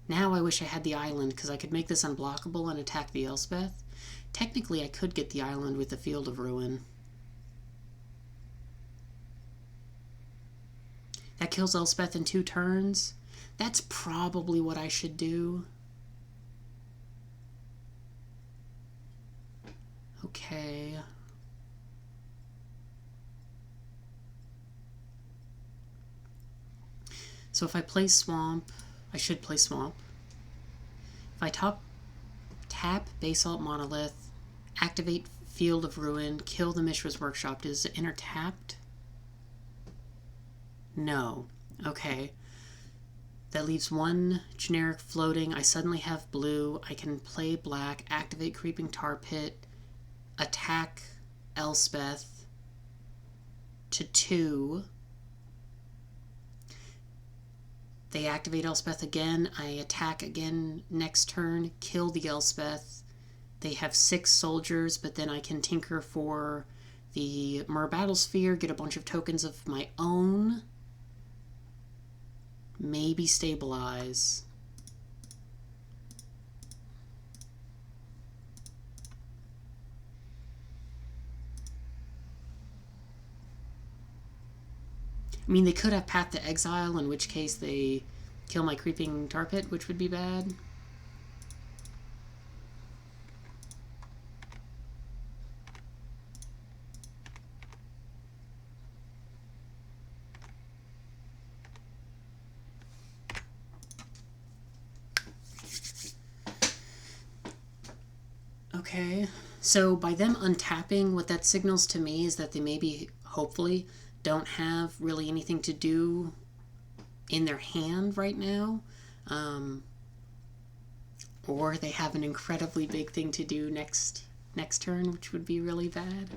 Now I wish I had the island because I could make this unblockable and attack the Elspeth. Technically, I could get the island with the Field of Ruin. That kills Elspeth in 2 turns. That's probably what I should do. Okay. So if I play Swamp, I should play Swamp. If I tap Basalt Monolith, activate Field of Ruin, kill the Mishra's Workshop, does it enter tapped? No. Okay. That leaves one generic floating. I suddenly have blue. I can play black, activate Creeping Tar Pit, attack Elspeth to 2. They activate Elspeth again. I attack again next turn, kill the Elspeth. They have 6 soldiers, but then I can tinker for the Mer Battlesphere, get a bunch of tokens of my own. Maybe stabilize. I mean, they could have Path to Exile, in which case they kill my Creeping Tar Pit, which would be bad. Okay, so by them untapping, what that signals to me is that they maybe, hopefully, don't have really anything to do in their hand right now. Or they have an incredibly big thing to do next turn, which would be really bad.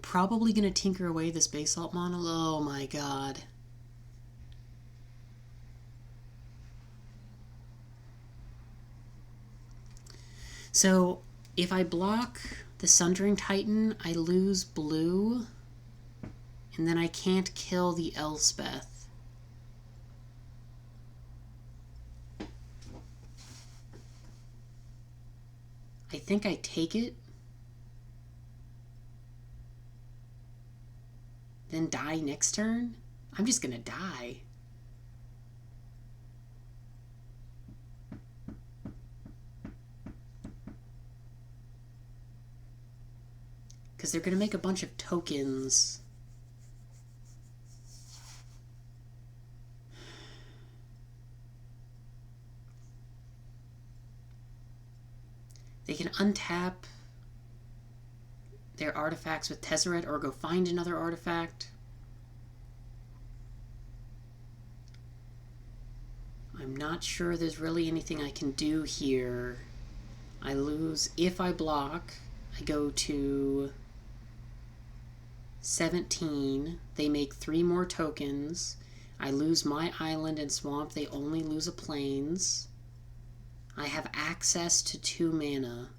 Probably gonna tinker away this basalt model. Oh my god. So if I block the Sundering Titan, I lose blue, and then I can't kill the Elspeth. I think I take it, then die next turn. I'm just gonna die. Because they're going to make a bunch of tokens. They can untap their artifacts with Tezzeret or go find another artifact. I'm not sure there's really anything I can do here. I lose. If I block, I go to 17. They make 3 more tokens. I lose my island and swamp. They only lose a plains. I have access to 2 mana,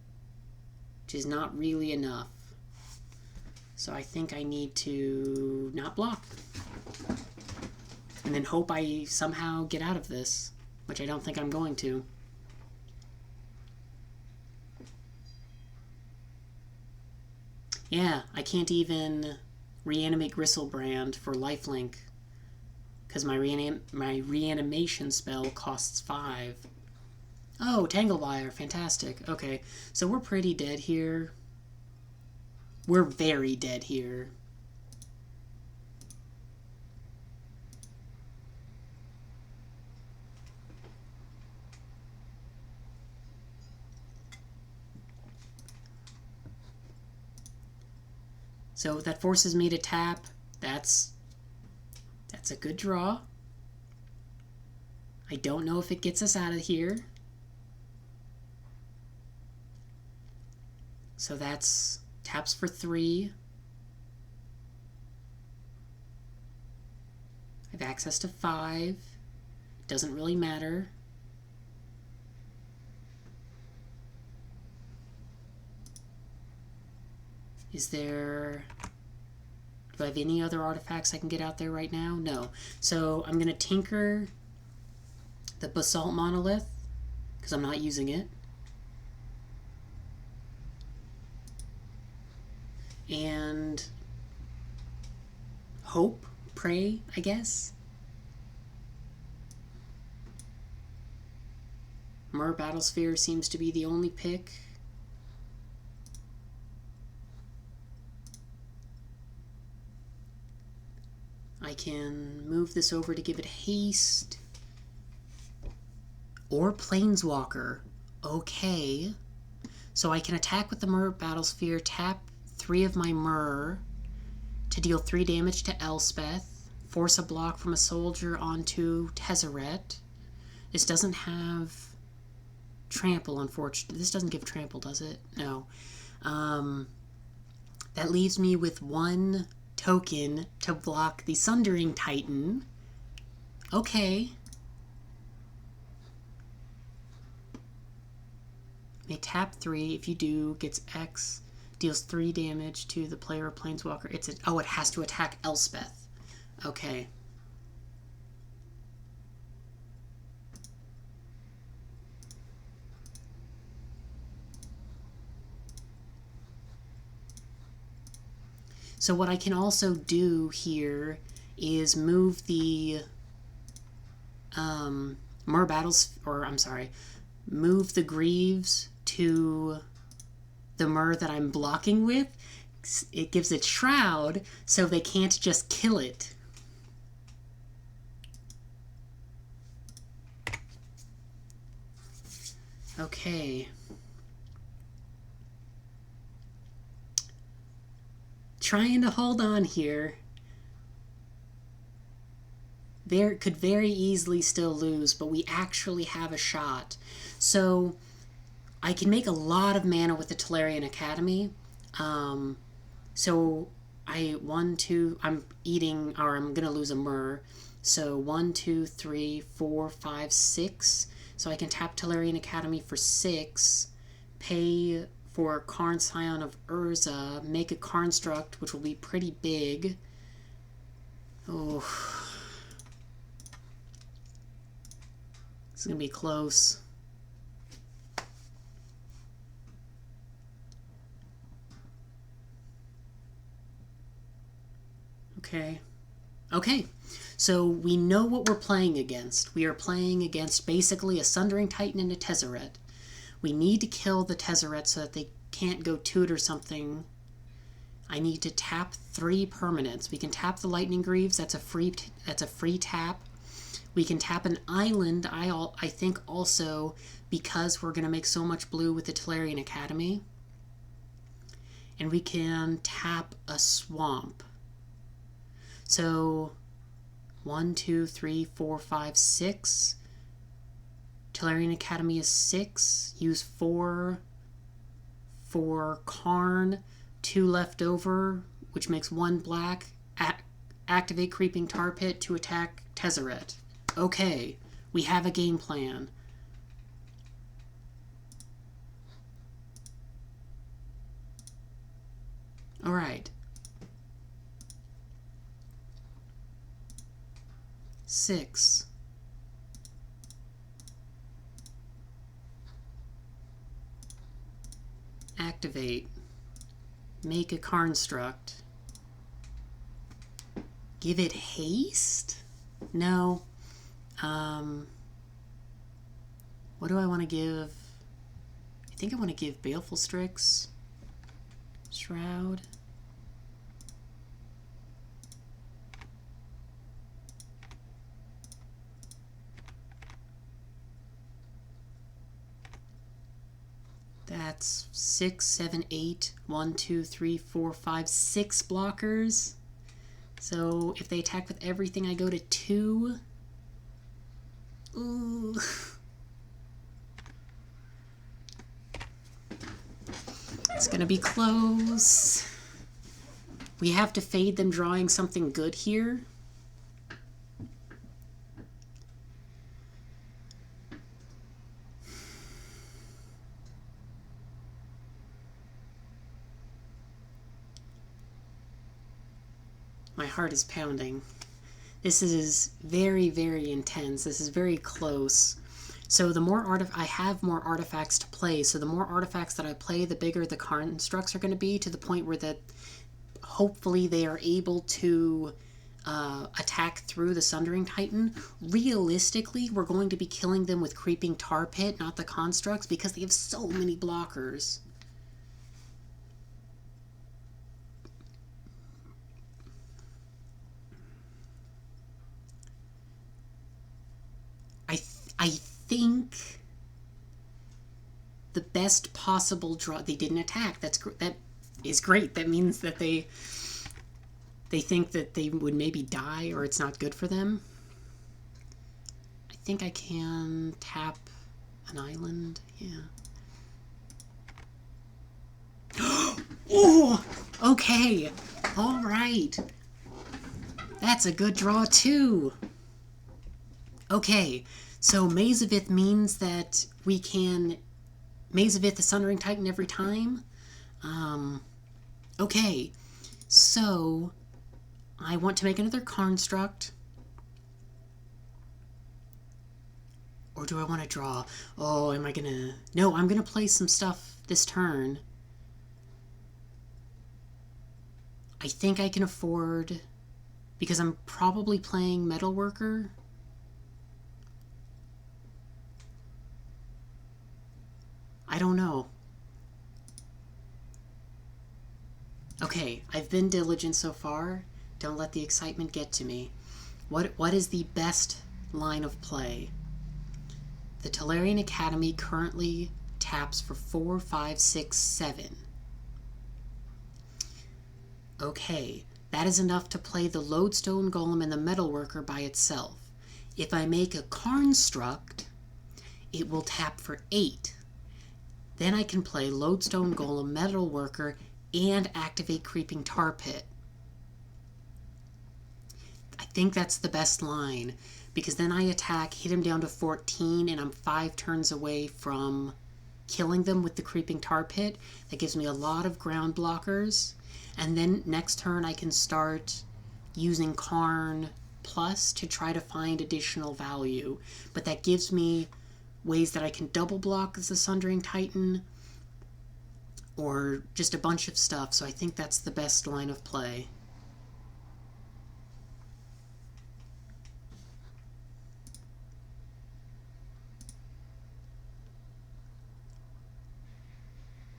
which is not really enough. So I think I need to not block. And then hope I somehow get out of this, which I don't think I'm going to. Yeah, I can't even reanimate Gristlebrand for lifelink because my reanimation spell costs 5. Oh, Tanglewire, fantastic. Okay, so we're pretty dead here. We're very dead here. So that forces me to tap. That's a good draw. I don't know if it gets us out of here. So that's taps for 3. I have access to 5. Doesn't really matter. Is there... Do I have any other artifacts I can get out there right now? No. So I'm going to tinker the Basalt Monolith, because I'm not using it. And hope, pray, I guess. Mer Battlesphere seems to be the only pick. I can move this over to give it haste. Or Planeswalker. Okay. So I can attack with the Mer Battlesphere, tap 3 of my Mer, to deal 3 damage to Elspeth. Force a block from a soldier onto Tezzeret. This doesn't have trample, unfortunately. This doesn't give trample, does it? No. That leaves me with 1 token to block the Sundering Titan. Okay. May tap 3. If you do, gets X. Deals 3 damage to the player or planeswalker. Oh, it has to attack Elspeth. Okay. So what I can also do here is move the move the Greaves to the Myr that I'm blocking with. It gives it Shroud, so they can't just kill it. Okay. Trying to hold on here. There could very easily still lose, but we actually have a shot. So I can make a lot of mana with the Tolarian Academy. So I'm gonna lose a Myr. So 1, 2, 3, 4, 5, 6. So I can tap Tolarian Academy for 6, pay for Karn Scion of Urza, make a Construct, which will be pretty big. Oh. It's going to be close. Okay. Okay. So we know what we're playing against. We are playing against basically a Sundering Titan and a Tezzeret. We need to kill the Tezzeret so that they can't go to it or something. I need to tap 3 permanents. We can tap the Lightning Greaves. That's a free tap. We can tap an island, I think also, because we're going to make so much blue with the Tolarian Academy. And we can tap a swamp. So 1, 2, 3, 4, 5, 6. Tolarian Academy is 6. Use 4 for Karn. 2 left over, which makes 1 black. Activate Creeping Tar Pit to attack Tezzeret. Okay, we have a game plan. Alright. 6. Activate. Make a Construct. Give it haste? No. What do I want to give? I think I want to give Baleful Strix. Shroud. That's 6, 7, 8. 1, 2, 3, 4, 5, 6 blockers. So if they attack with everything, I go to 2. Ooh. It's gonna be close. We have to fade them drawing something good here. My heart is pounding. This is very, very intense. This is very close. So the more I have more artifacts to play. So the more artifacts that I play, the bigger the constructs are going to be, to the point where that hopefully they are able to attack through the Sundering Titan. Realistically, we're going to be killing them with Creeping Tar Pit, not the constructs, because they have so many blockers. I think the best possible draw. They didn't attack. That is great. That means that they they think that they would maybe die or it's not good for them. I think I can tap an island. Yeah. Oh, okay. All right. That's a good draw too. Okay, so Maze of Ith means that we can Maze of Ith the Sundering Titan every time. Okay, so I want to make another construct. Or do I want to draw? Oh, am I gonna... No, I'm gonna play some stuff this turn. I think I can afford... Because I'm probably playing Metalworker. I don't know. Okay, I've been diligent so far. Don't let the excitement get to me. What is the best line of play? The Tolarian Academy currently taps for 4, 5, 6, 7. Okay, that is enough to play the Lodestone Golem and the Metalworker by itself. If I make a construct, it will tap for 8. Then I can play Lodestone Golem, Metalworker, and activate Creeping Tar Pit. I think that's the best line, because then I attack, hit him down to 14, and I'm 5 turns away from killing them with the Creeping Tar Pit. That gives me a lot of ground blockers. And then next turn I can start using Karn Plus to try to find additional value. But that gives me ways that I can double block as the Sundering Titan, or just a bunch of stuff, so I think that's the best line of play.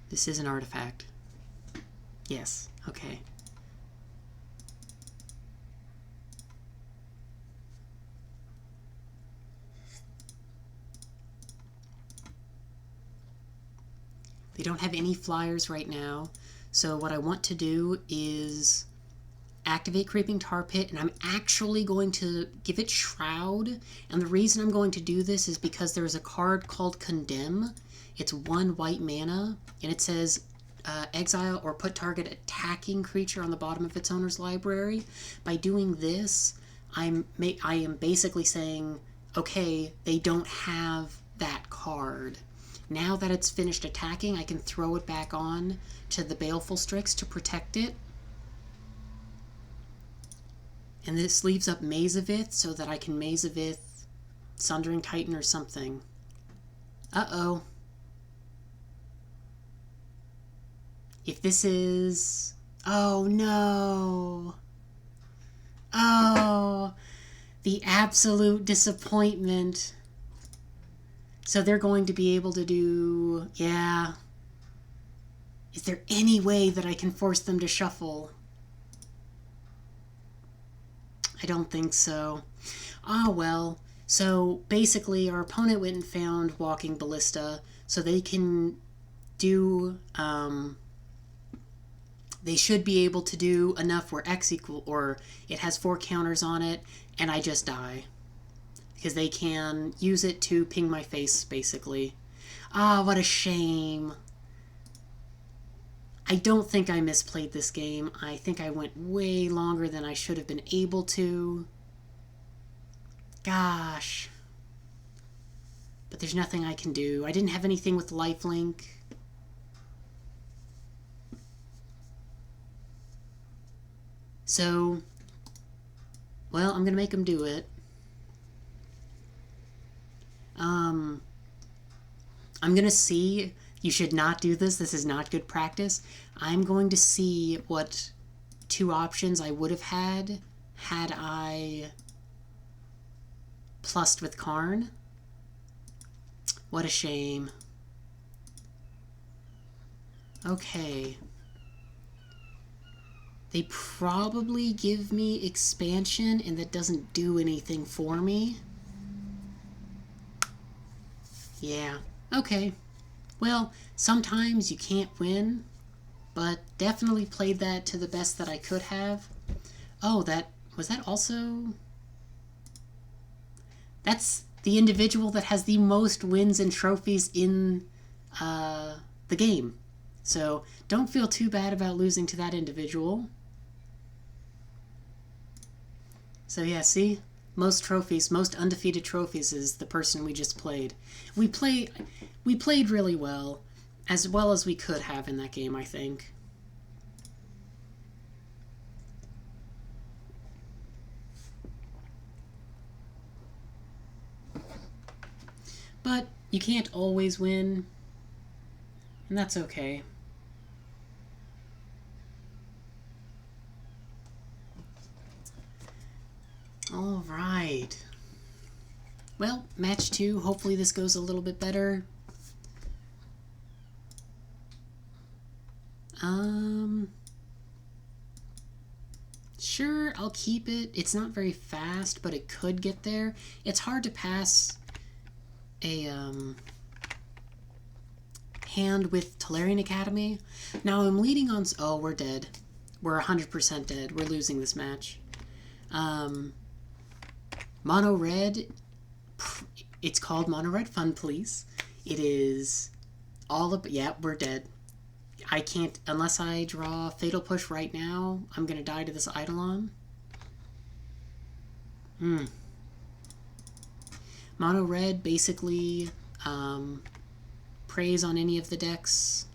This is an artifact. Yes, okay. They don't have any flyers right now, so what I want to do is activate Creeping Tar Pit, and I'm actually going to give it Shroud, and the reason I'm going to do this is because there's a card called Condemn. It's 1 white mana, and it says exile or put target attacking creature on the bottom of its owner's library. By doing this, I am basically saying, okay, they don't have that card. Now that it's finished attacking, I can throw it back on to the Baleful Strix to protect it. And this leaves up Maze of Ith so that I can Maze of Ith Sundering Titan or something. Uh-oh. If this is... Oh, no. Oh, the absolute disappointment. So they're going to be able to do... Yeah. Is there any way that I can force them to shuffle? I don't think so. Ah, well. So basically our opponent went and found Walking Ballista, so they can do... they should be able to do enough where X equal, or it has 4 counters on it, and I just die. Because they can use it to ping my face, basically. Ah, what a shame. I don't think I misplayed this game. I think I went way longer than I should have been able to. Gosh. But there's nothing I can do. I didn't have anything with lifelink. So, well, I'm going to make them do it. I'm going to see... You should not do this. This is not good practice. I'm going to see what 2 options I would have had I plussed with Karn. What a shame. Okay. They probably give me expansion, and that doesn't do anything for me. Yeah, okay. Well, sometimes you can't win, but definitely played that to the best that I could have. Oh, was that also... That's the individual that has the most wins and trophies in the game. So don't feel too bad about losing to that individual. So yeah, see? Most trophies, most undefeated trophies is the person we just played. We played really well as we could have in that game, I think. But you can't always win, and that's okay. All right. Well, match 2. Hopefully this goes a little bit better. Sure, I'll keep it. It's not very fast, but it could get there. It's hard to pass a hand with Tolarian Academy. Now I'm leading on... Oh, we're dead. We're 100% dead. We're losing this match. Mono Red... It's called Mono Red Fun Police. It is all of... Yeah, we're dead. I can't... Unless I draw Fatal Push right now, I'm going to die to this Eidolon. Mono Red basically preys on any of the decks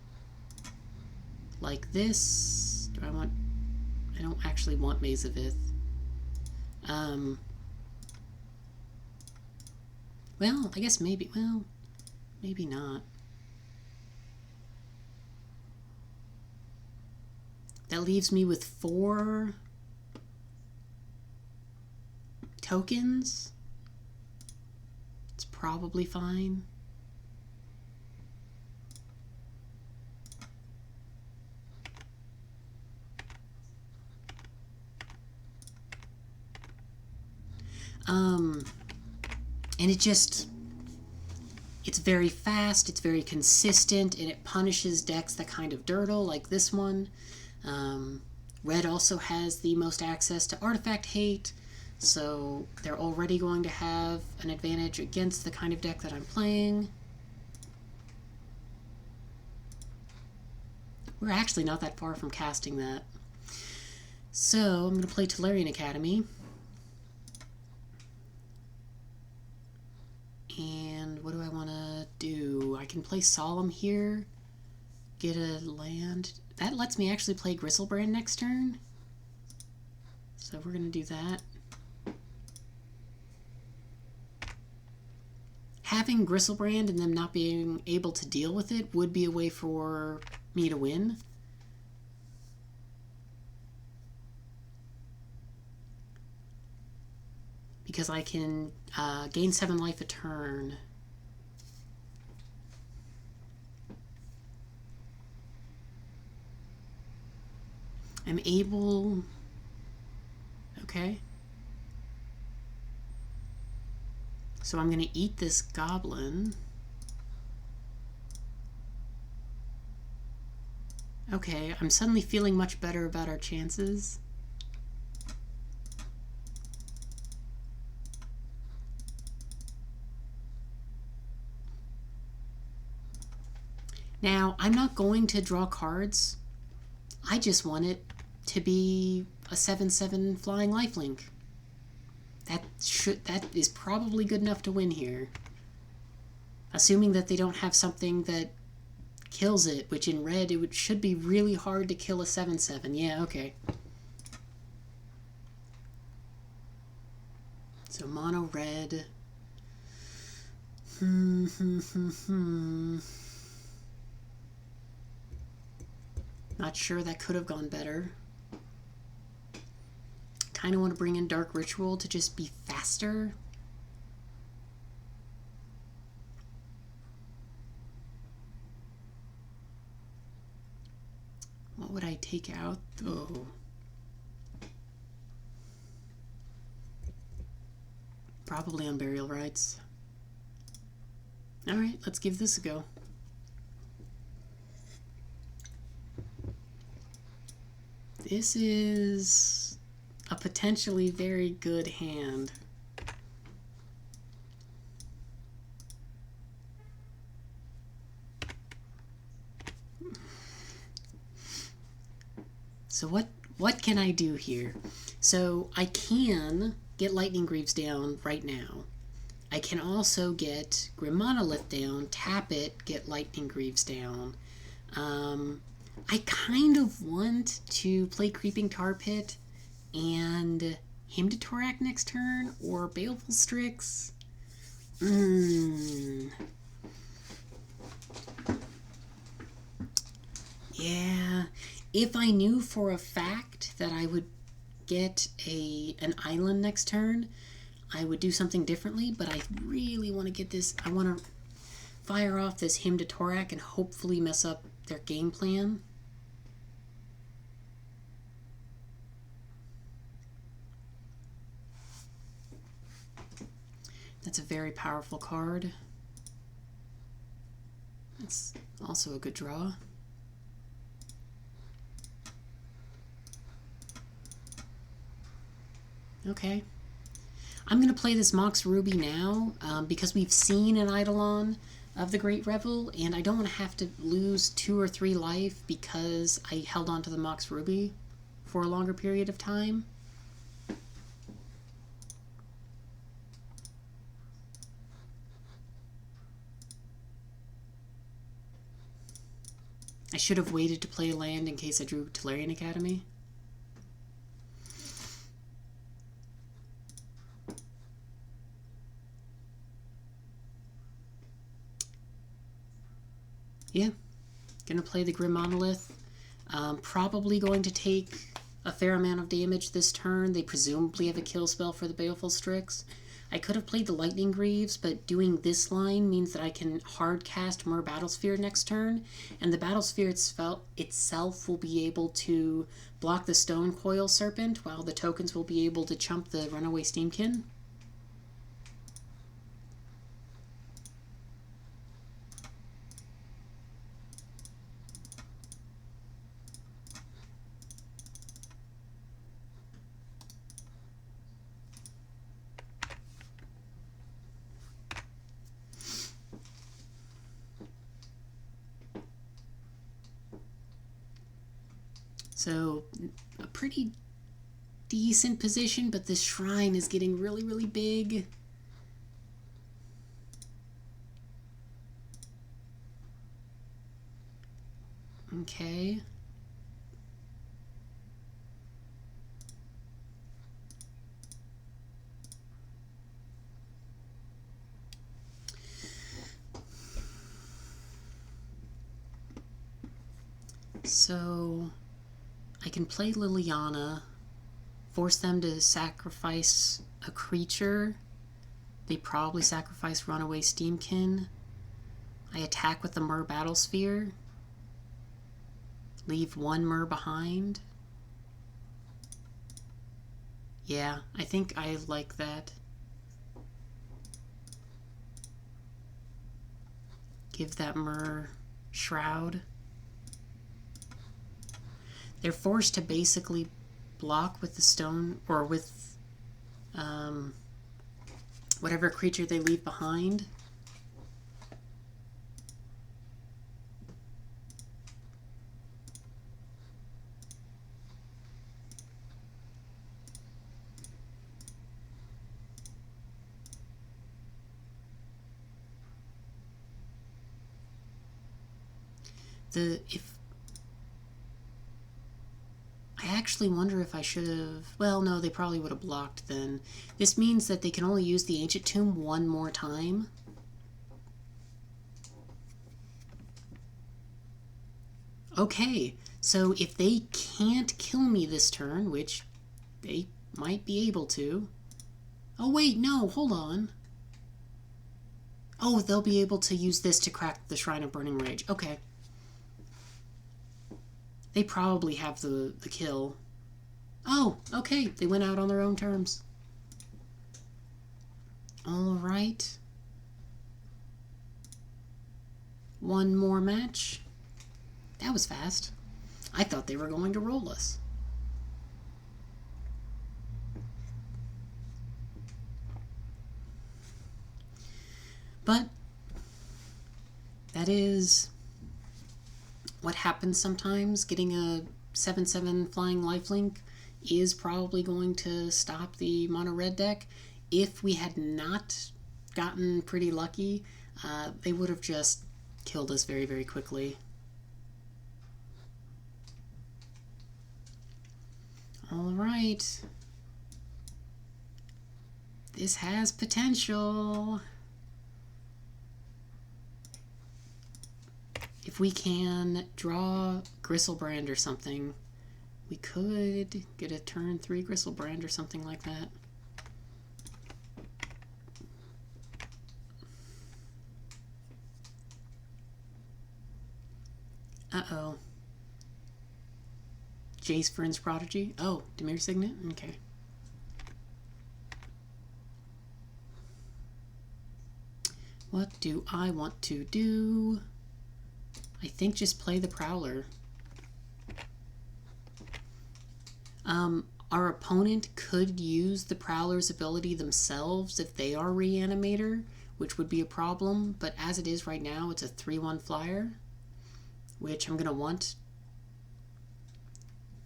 like this. Do I want... I don't actually want Maze of Ith. Well, I guess maybe... Well, maybe not. That leaves me with 4 tokens. It's probably fine. And it just... It's very fast, it's very consistent, and it punishes decks that kind of dirtle, like this one. Red also has the most access to Arti-Fact hate, so they're already going to have an advantage against the kind of deck that I'm playing. We're actually not that far from casting that. So I'm going to play Tolarian Academy. And what do I want to do? I can play Solemn here, get a land. That lets me actually play Gristlebrand next turn. So we're going to do that. Having Gristlebrand and them not being able to deal with it would be a way for me to win. Because I can gain 7 life a turn. I'm able... Okay. So I'm going to eat this goblin. Okay, I'm suddenly feeling much better about our chances. Now, I'm not going to draw cards. I just want it to be a 7/7 flying lifelink. That is probably good enough to win here. Assuming that they don't have something that kills it, which in red should be really hard to kill a 7/7. Yeah, okay. So mono red. Not sure, that could have gone better. Kind of want to bring in Dark Ritual to just be faster. What would I take out, though? Probably on Burial Rites. Alright, let's give this a go. This is a potentially very good hand. So what can I do here? So I can get Lightning Greaves down right now. I can also get Grim Monolith down, tap it, get Lightning Greaves down. I kind of want to play Creeping Tar Pit and Hymn to Torak next turn, or Baleful Strix. Yeah. If I knew for a fact that I would get an island next turn, I would do something differently, but I really want to get this. I want to fire off this Hymn to Torak and hopefully mess up their game plan. That's a very powerful card. That's also a good draw. Okay. I'm going to play this Mox Ruby now because we've seen an Eidolon of the Great Revel, and I don't want to have to lose 2 or 3 life because I held on to the Mox Ruby for a longer period of time. I should have waited to play land in case I drew Tolarian Academy. Yeah, gonna play the Grim Monolith. Probably going to take a fair amount of damage this turn. They presumably have a kill spell for the Baleful Strix. I could have played the Lightning Greaves, but doing this line means that I can hard cast Mer Battlesphere next turn, and the Battlesphere itself will be able to block the Stone Coil Serpent, while the tokens will be able to chump the Runaway Steamkin. So, a pretty decent position, but this shrine is getting really, really big. Okay. So, I can play Liliana, force them to sacrifice a creature. They probably sacrifice Runaway Steamkin. I attack with the Mer Battlesphere. Leave 1 Mer behind. Yeah, I think I like that. Give that Mer Shroud. They're forced to basically block with the stone, or with whatever creature they leave behind. I actually wonder if I should have... Well, no, they probably would have blocked then. This means that they can only use the Ancient Tomb 1 more time. Okay, so if they can't kill me this turn, which they might be able to... Oh, wait, no, hold on. Oh, they'll be able to use this to crack the Shrine of Burning Rage. Okay. They probably have the kill. Oh, okay. They went out on their own terms. Alright. 1 more match. That was fast. I thought they were going to roll us. But that is what happens sometimes. Getting a 7/7 flying lifelink is probably going to stop the mono red deck. If we had not gotten pretty lucky, they would have just killed us very, very quickly. Alright. This has potential. If we can draw Gristlebrand or something, we could get a turn 3 Gristlebrand or something like that. Uh-oh. Jace Vryn's Prodigy? Oh, Dimir Signet? Okay. What do I want to do? I think just play the Prowler. Our opponent could use the Prowler's ability themselves if they are Reanimator, which would be a problem, but as it is right now, it's a 3/1 flyer, which I'm going to want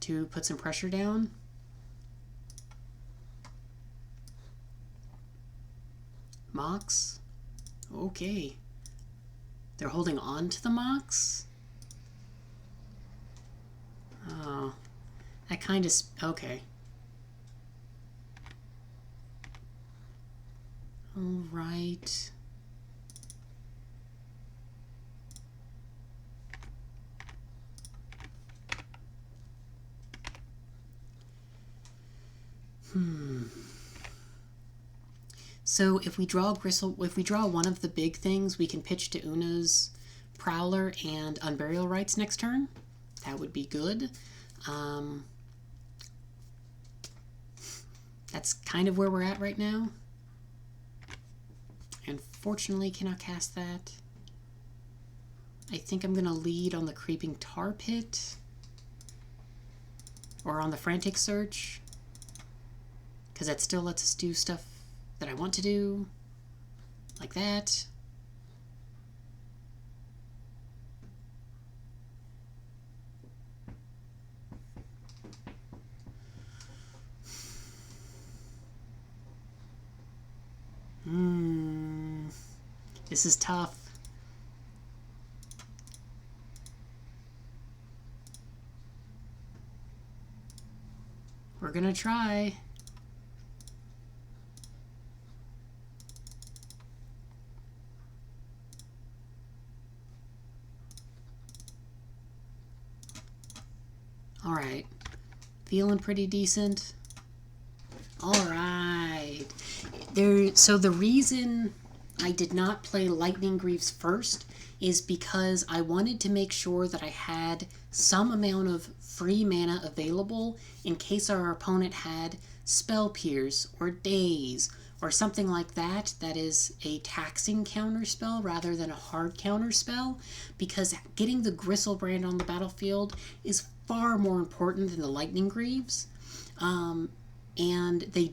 to put some pressure down. Mox. Okay. They're holding on to the Mox? Oh. That kind of... okay. Alright. So if we draw one of the big things, we can pitch to Una's Prowler and Unburial Rites next turn. That would be good. That's kind of where we're at right now. Unfortunately, cannot cast that. I think I'm going to lead on the Creeping Tar Pit. Or on the Frantic Search. Because that still lets us do stuff that I want to do. Like that. This is tough. We're gonna try. Alright. Feeling pretty decent. Alright. So the reason I did not play Lightning Greaves first is because I wanted to make sure that I had some amount of free mana available in case our opponent had Spell Pierce or Daze or something like that that is a taxing counterspell rather than a hard counterspell, because getting the Gristlebrand on the battlefield is far more important than the Lightning Greaves. And they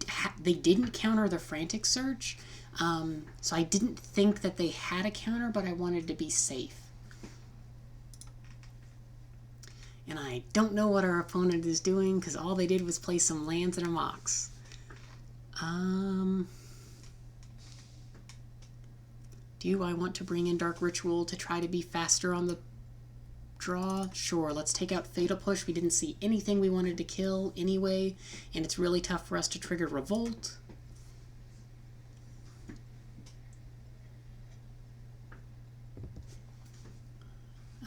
didn't counter the Frantic Search, so I didn't think that they had a counter, but I wanted to be safe. And I don't know what our opponent is doing, because all they did was play some lands and a Mox. Do I want to bring in Dark Ritual to try to be faster on the draw? Sure, let's take out Fatal Push. We didn't see anything we wanted to kill anyway, and it's really tough for us to trigger Revolt.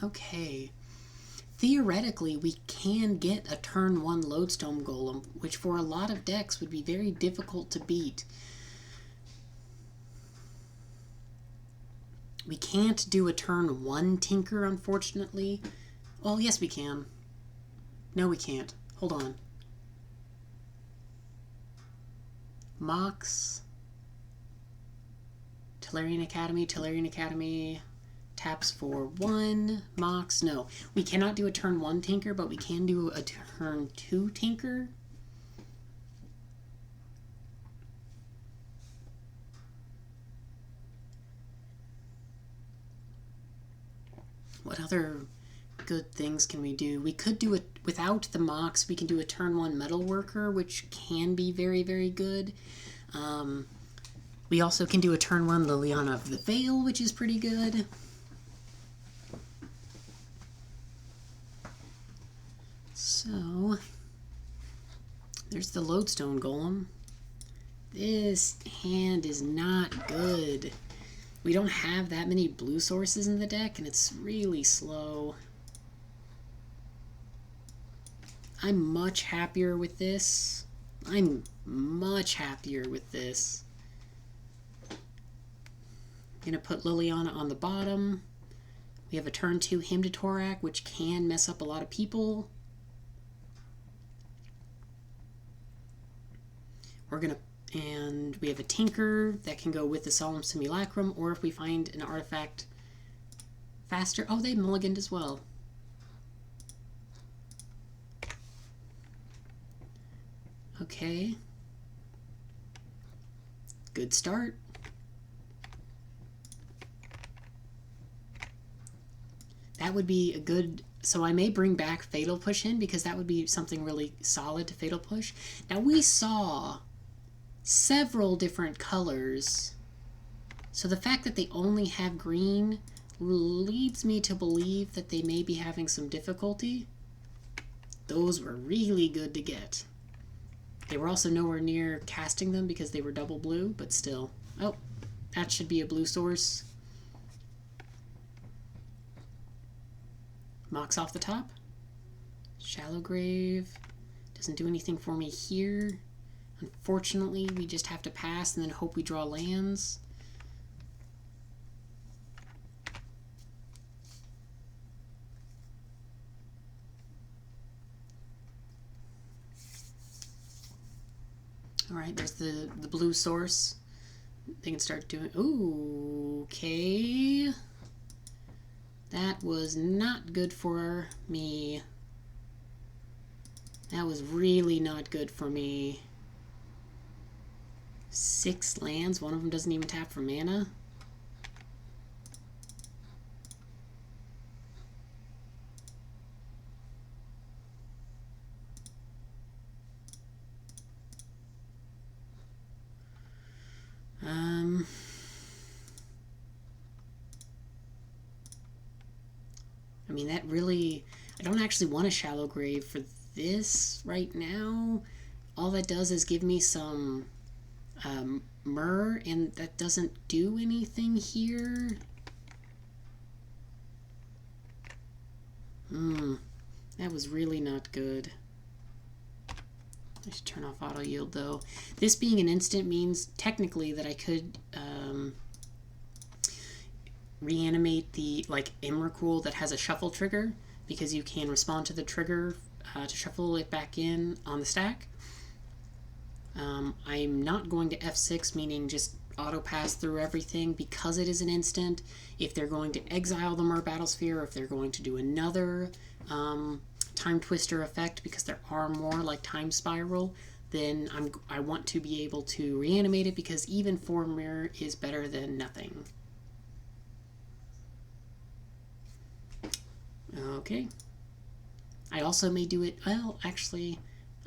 Okay. Theoretically, we can get a turn 1 Lodestone Golem, which for a lot of decks would be very difficult to beat. We can't do a turn 1 Tinker, unfortunately. Well, yes we can. No, we can't. Hold on. Mox. Tolarian Academy. Taps for 1. Mox. No. We cannot do a turn 1 Tinker, but we can do a turn 2 Tinker. What other good things can we do? We could do it without the Mox. We can do a turn 1 Metal Worker, which can be very, very good. We also can do a turn 1 Liliana of the Veil, which is pretty good. So, there's the Lodestone Golem. This hand is not good. We don't have that many blue sources in the deck, and it's really slow. I'm much happier with this. I'm much happier with this. I'm gonna put Liliana on the bottom. We have a turn 2 Hymn to Torak, which can mess up a lot of people. And we have a Tinker that can go with the Solemn Simulacrum, or if we find an artifact faster. Oh, they mulliganed as well. Okay. Good start. That would be a good... So I may bring back Fatal Push in, because that would be something really solid to Fatal Push. Now we saw several different colors, so the fact that they only have green leads me to believe that they may be having some difficulty. Those were really good to get. They were also nowhere near casting them because they were double blue, but still. Oh, that should be a blue source. Mox off the top. Shallow Grave. Doesn't do anything for me here. Unfortunately, we just have to pass and then hope we draw lands. Alright, there's the blue source. They can start doing... Ooh, okay. That was not good for me. That was really not good for me. 6 lands, one of them doesn't even tap for mana. I mean, that really... I don't actually want a Shallow Grave for this right now. All that does is give me some Myrrh, and that doesn't do anything here. That was really not good. I should turn off auto yield though. This being an instant means technically that I could reanimate the Emrakul that has a shuffle trigger, because you can respond to the trigger to shuffle it back in on the stack. I'm not going to F6, meaning just auto pass through everything, because it is an instant. If they're going to exile the Myr Battlesphere, or if they're going to do another Time Twister effect, because there are more like Time Spiral, then I want to be able to reanimate it, because even 4 Myr is better than nothing. Okay. I also may do it... Well, actually,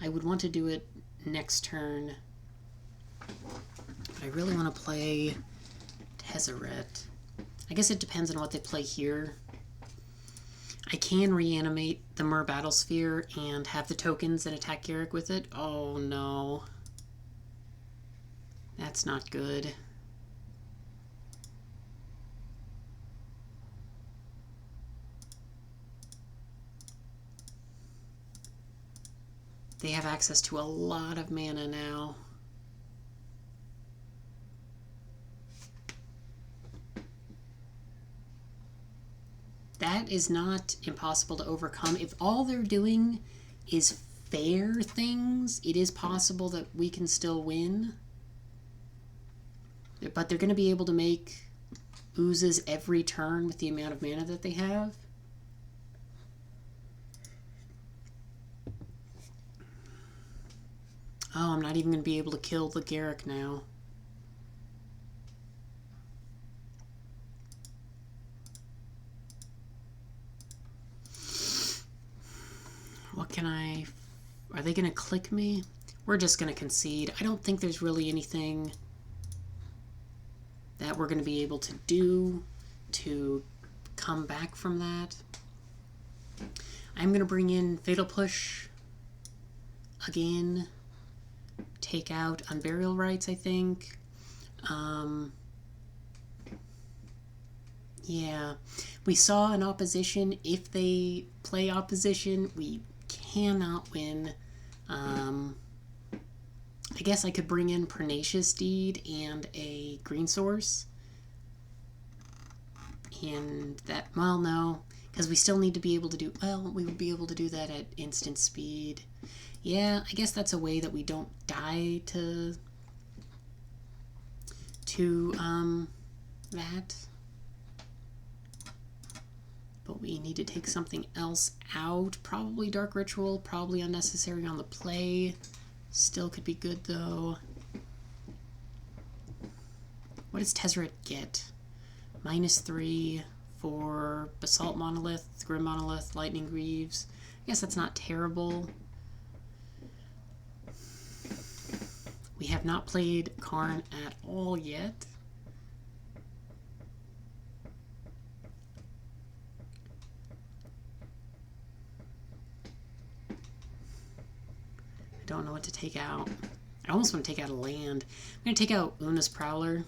I would want to do it next turn. But I really want to play Tezzeret. I guess it depends on what they play here. I can reanimate the Myr Battlesphere and have the tokens and attack Garruk with it. Oh no. That's not good. They have access to a lot of mana now. That is not impossible to overcome. If all they're doing is fair things, it is possible that we can still win. But they're going to be able to make oozes every turn with the amount of mana that they have. Oh, I'm not even going to be able to kill the Garruk now. What can I... Are they going to click me? We're just going to concede. I don't think there's really anything that we're going to be able to do to come back from that. I'm going to bring in Fatal Push again. Take out Unburial Rites, I think. Yeah. We saw an opposition. If they play opposition, we cannot win. I guess I could bring in Pernicious Deed and a green source. And that, well, no, because we still need to be able to do, well, we will be able to do that at instant speed. Yeah, I guess that's a way that we don't die to that. But we need to take something else out. Probably Dark Ritual, probably unnecessary on the play. Still could be good, though. What does Tezzeret get? -3 for Basalt Monolith, Grim Monolith, Lightning Greaves. I guess that's not terrible. We have not played Karn at all yet. I don't know what to take out. I almost want to take out a land. I'm going to take out Una's Prowler.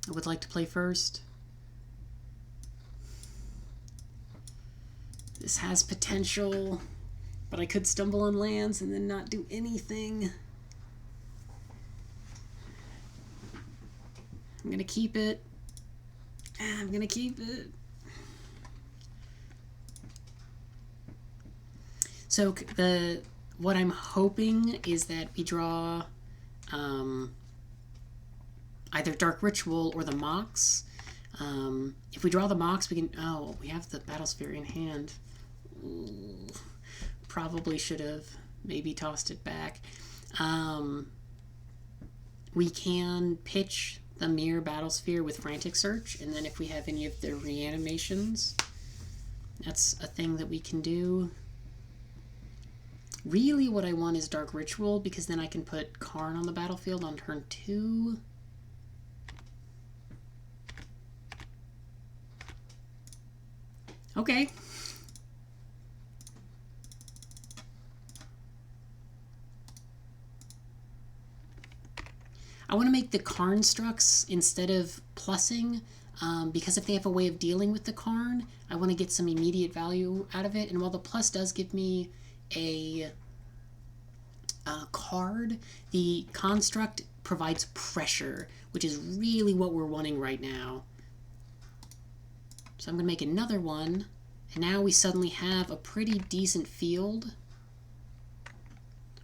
I would like to play first. This has potential, but I could stumble on lands and then not do anything. I'm going to keep it. I'm going to keep it. So what I'm hoping is that we draw either Dark Ritual or the Mox. If we draw the Mox, we can... Oh, we have the Battlesphere in hand. Ooh, probably should have maybe tossed it back. We can pitch the Mirror Battlesphere with Frantic Search, and then if we have any of the reanimations, that's a thing that we can do. Really, what I want is Dark Ritual, because then I can put Karn on the battlefield on turn 2. Okay. I want to make the Karn structs instead of plussing, because if they have a way of dealing with the Karn, I want to get some immediate value out of it. And while the plus does give me a card, the construct provides pressure, which is really what we're wanting right now. So I'm going to make another one, and now we suddenly have a pretty decent field.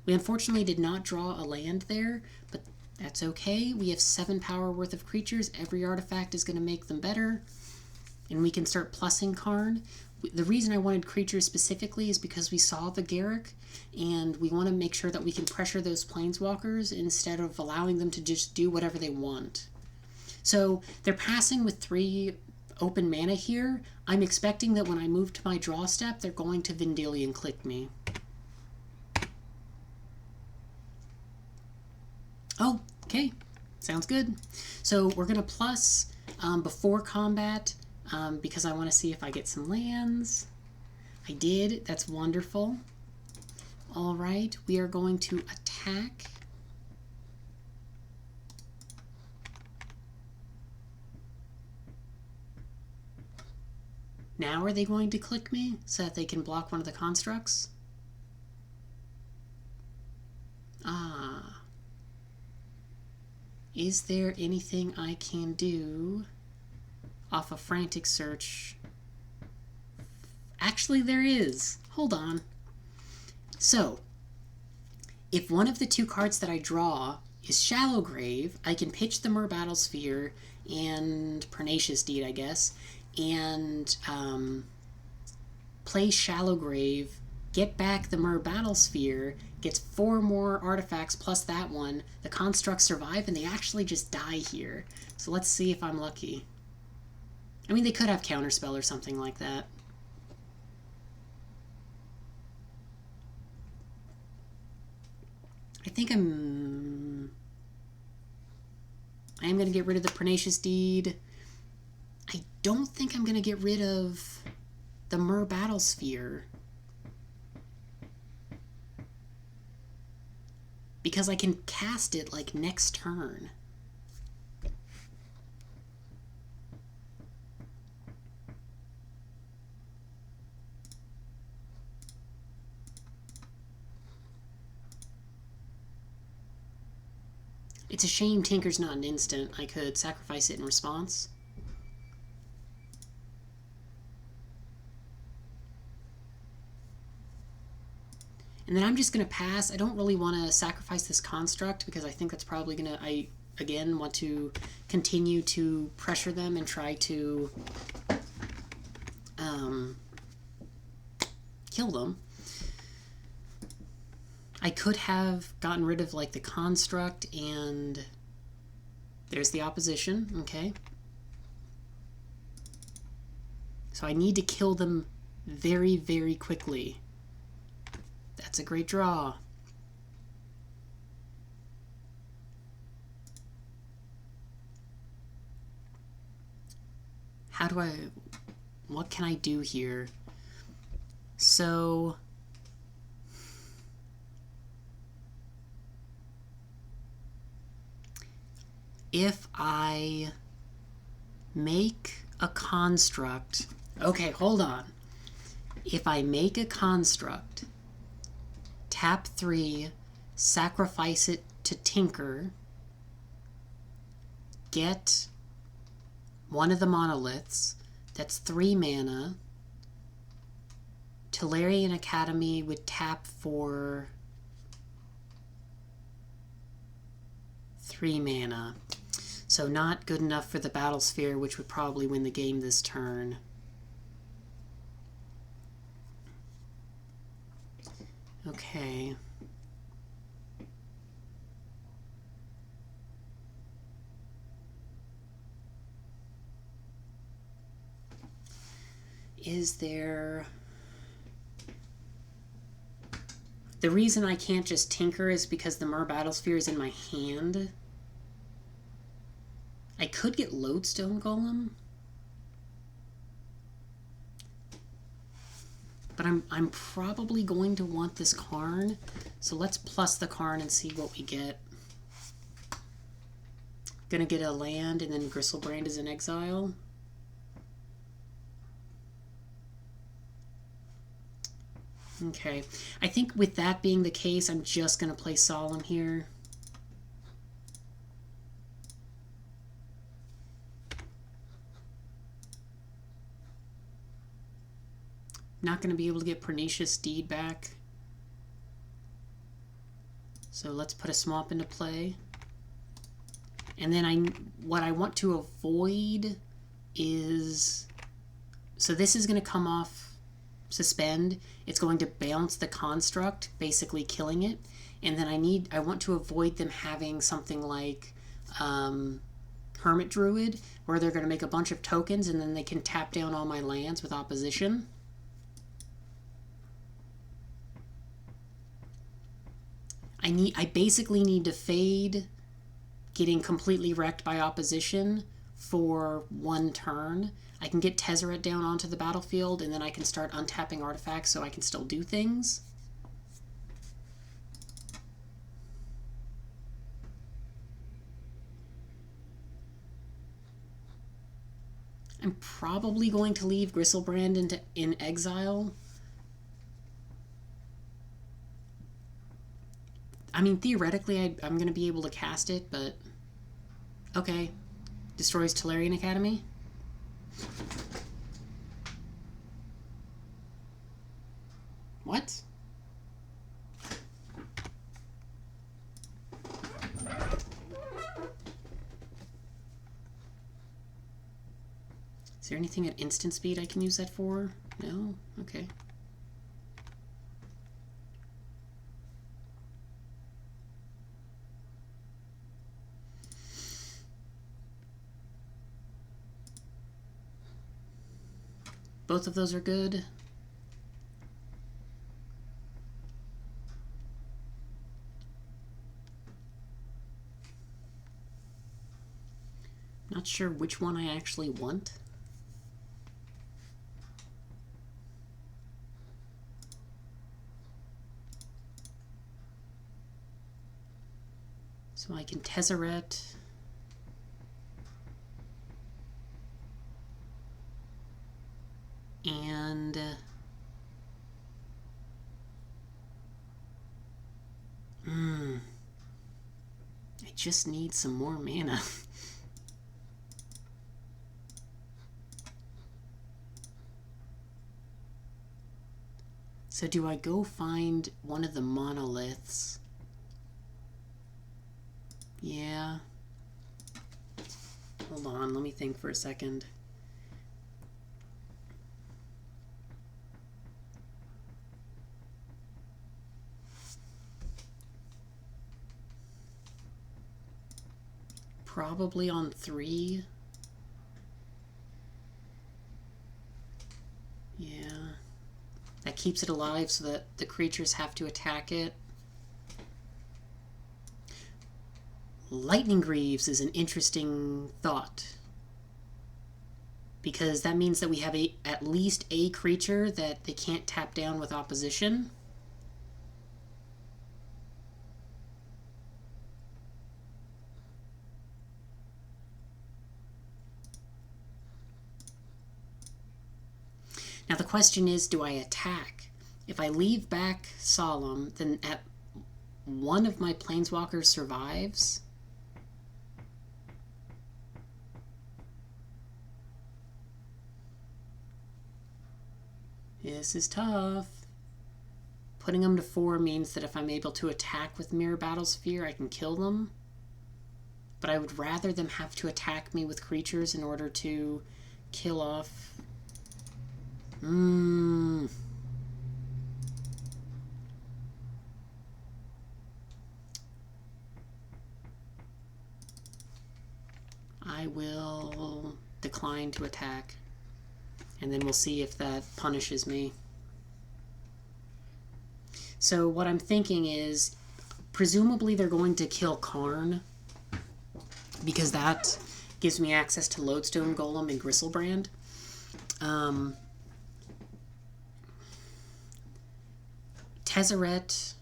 We unfortunately did not draw a land there, but that's okay. We have 7 power worth of creatures. Every artifact is going to make them better, and we can start plussing Karn. The reason I wanted creatures specifically is because we saw the Garruk, and we want to make sure that we can pressure those planeswalkers instead of allowing them to just do whatever they want. So they're passing with 3 open mana here. I'm expecting that when I move to my draw step, they're going to Vendilion click me. Oh, okay. Sounds good. So we're going to plus before combat, because I want to see if I get some lands. I did. That's wonderful. All right. We are going to attack. Now are they going to click me so that they can block one of the constructs? Ah. Is there anything I can do off a Frantic Search? Actually, there is. Hold on. So, if one of the 2 cards that I draw is Shallow Grave, I can pitch the Myr Battlesphere and Pernicious Deed, I guess, and play Shallow Grave, get back the Myr Battlesphere, gets 4 more artifacts plus that one. The constructs survive, and they actually just die here. So let's see if I'm lucky. I mean, they could have Counterspell or something like that. I think I am going to get rid of the Pernicious Deed. I don't think I'm going to get rid of the Myr Battlesphere, because I can cast it like next turn. It's a shame Tinker's not an instant. I could sacrifice it in response. And then I'm just going to pass. I don't really want to sacrifice this construct because I think that's probably going to... I, again, want to continue to pressure them and try to kill them. I could have gotten rid of, like, the construct, and there's the opposition, okay? So I need to kill them very, very quickly. That's a great draw. How do I... What can I do here? So... if I make a construct... Okay, hold on. If I make a construct, tap 3, sacrifice it to Tinker, get one of the monoliths, that's 3 mana, Tolarian Academy would tap for 3 mana. So not good enough for the Battlesphere, which would probably win the game this turn. Okay. Is there... The reason I can't just Tinker is because the Myr Battlesphere is in my hand. I could get Lodestone Golem. But I'm probably going to want this Karn. So let's plus the Karn and see what we get. Gonna get a land, and then Gristlebrand is in exile. Okay. I think with that being the case, I'm just gonna play Solemn here. Not going to be able to get Pernicious Deed back. So let's put a Swamp into play. And then what I want to avoid is... So this is going to come off Suspend. It's going to bounce the construct, basically killing it. And then I want to avoid them having something like Hermit Druid, where they're going to make a bunch of tokens and then they can tap down all my lands with opposition. I basically need to fade getting completely wrecked by opposition for 1 turn. I can get Tezzeret down onto the battlefield, and then I can start untapping artifacts so I can still do things. I'm probably going to leave Gristlebrand in exile. I mean, theoretically, I'm going to be able to cast it, but... Okay. Destroys Tolarian Academy. What? Is there anything at instant speed I can use that for? No? Okay. Both of those are good. not sure which one I actually want. So I can Tezzeret. And I just need some more mana. So do I go find one of the monoliths? Yeah. Hold on, let me think for a second. Probably on 3. Yeah. That keeps it alive so that the creatures have to attack it. Lightning Greaves is an interesting thought, because that means that we have at least a creature that they can't tap down with opposition. Now the question is, do I attack? If I leave back Solemn, then one of my planeswalkers survives. This is tough. Putting them to 4 means that if I'm able to attack with Mirror Battlesphere, I can kill them. But I would rather them have to attack me with creatures in order to kill off... I will decline to attack. And then we'll see if that punishes me. So what I'm thinking is, presumably they're going to kill Karn, because that gives me access to Lodestone Golem and Gristlebrand. Tezzeret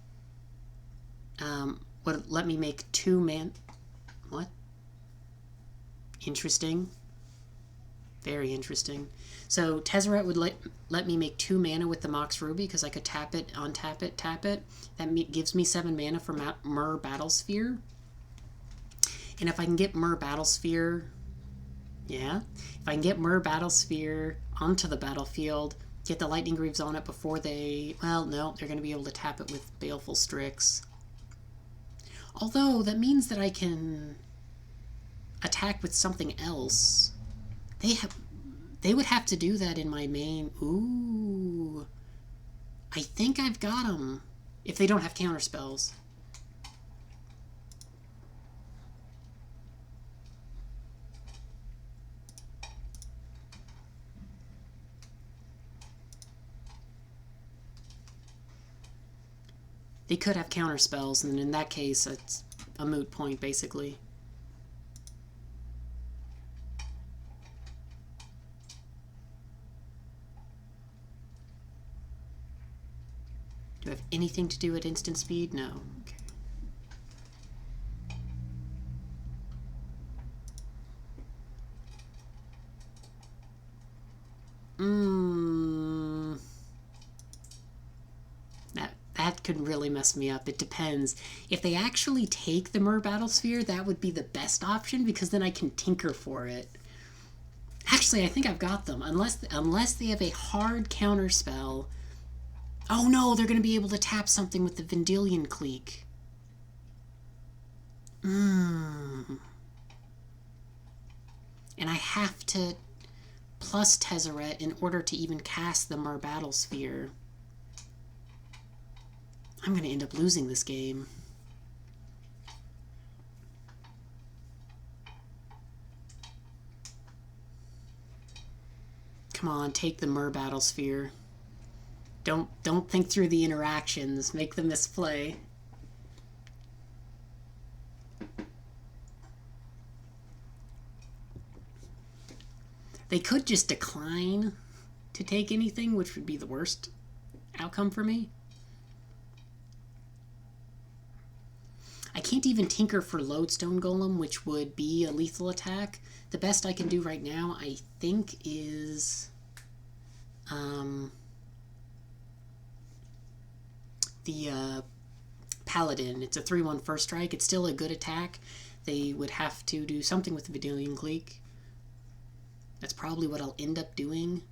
would let me make 2 man... What? Interesting. Very interesting. So Tezzeret would let me make 2 mana with the Mox Ruby, because I could tap it, untap it, tap it. That gives me 7 mana for Myr Battlesphere. And if I can get Myr Battlesphere... Yeah. If I can get Myr Battlesphere onto the battlefield, get the Lightning Greaves on it before they... Well, no, they're going to be able to tap it with Baleful Strix. Although, that means that I can attack with something else. They would have to do that in my main... Ooh. I think I've got them. If they don't have counterspells. They could have counterspells, and in that case, it's a moot point, basically. Do I have anything to do at instant speed? No. Okay. That could really mess me up. It depends. If they actually take the Myr Battlesphere, that would be the best option, because then I can tinker for it. Actually, I think I've got them. Unless they have a hard counterspell. Oh no, they're going to be able to tap something with the Vendilion Clique. And I have to plus Tezzeret in order to even cast the Myr Battlesphere. I'm going to end up losing this game. Come on, take the Myr Battlesphere. Don't think through the interactions. Make the misplay. They could just decline to take anything, which would be the worst outcome for me. I can't even tinker for Lodestone Golem, which would be a lethal attack. The best I can do right now, I think, is the Paladin. It's a 3/1 first strike. It's still a good attack. They would have to do something with the Vidalian Clique. That's probably what I'll end up doing.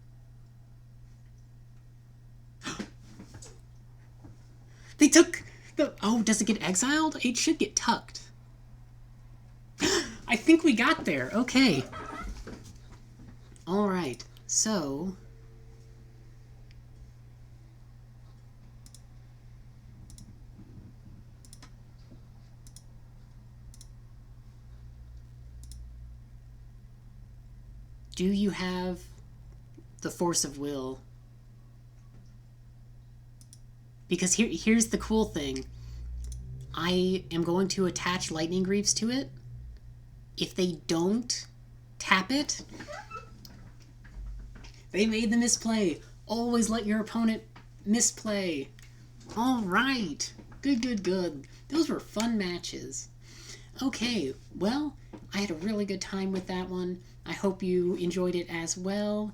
They took the... Oh, does it get exiled? It should get tucked. I think we got there. Okay. Alright, so... Do you have the force of will? Because here's the cool thing. I am going to attach Lightning Greaves to it. If they don't tap it, they made the misplay. Always let your opponent misplay. All right. Good, good, good. Those were fun matches. Okay, well, I had a really good time with that one. I hope you enjoyed it as well.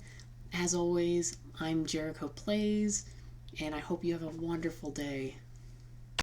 As always, I'm Jericho Plays, and I hope you have a wonderful day.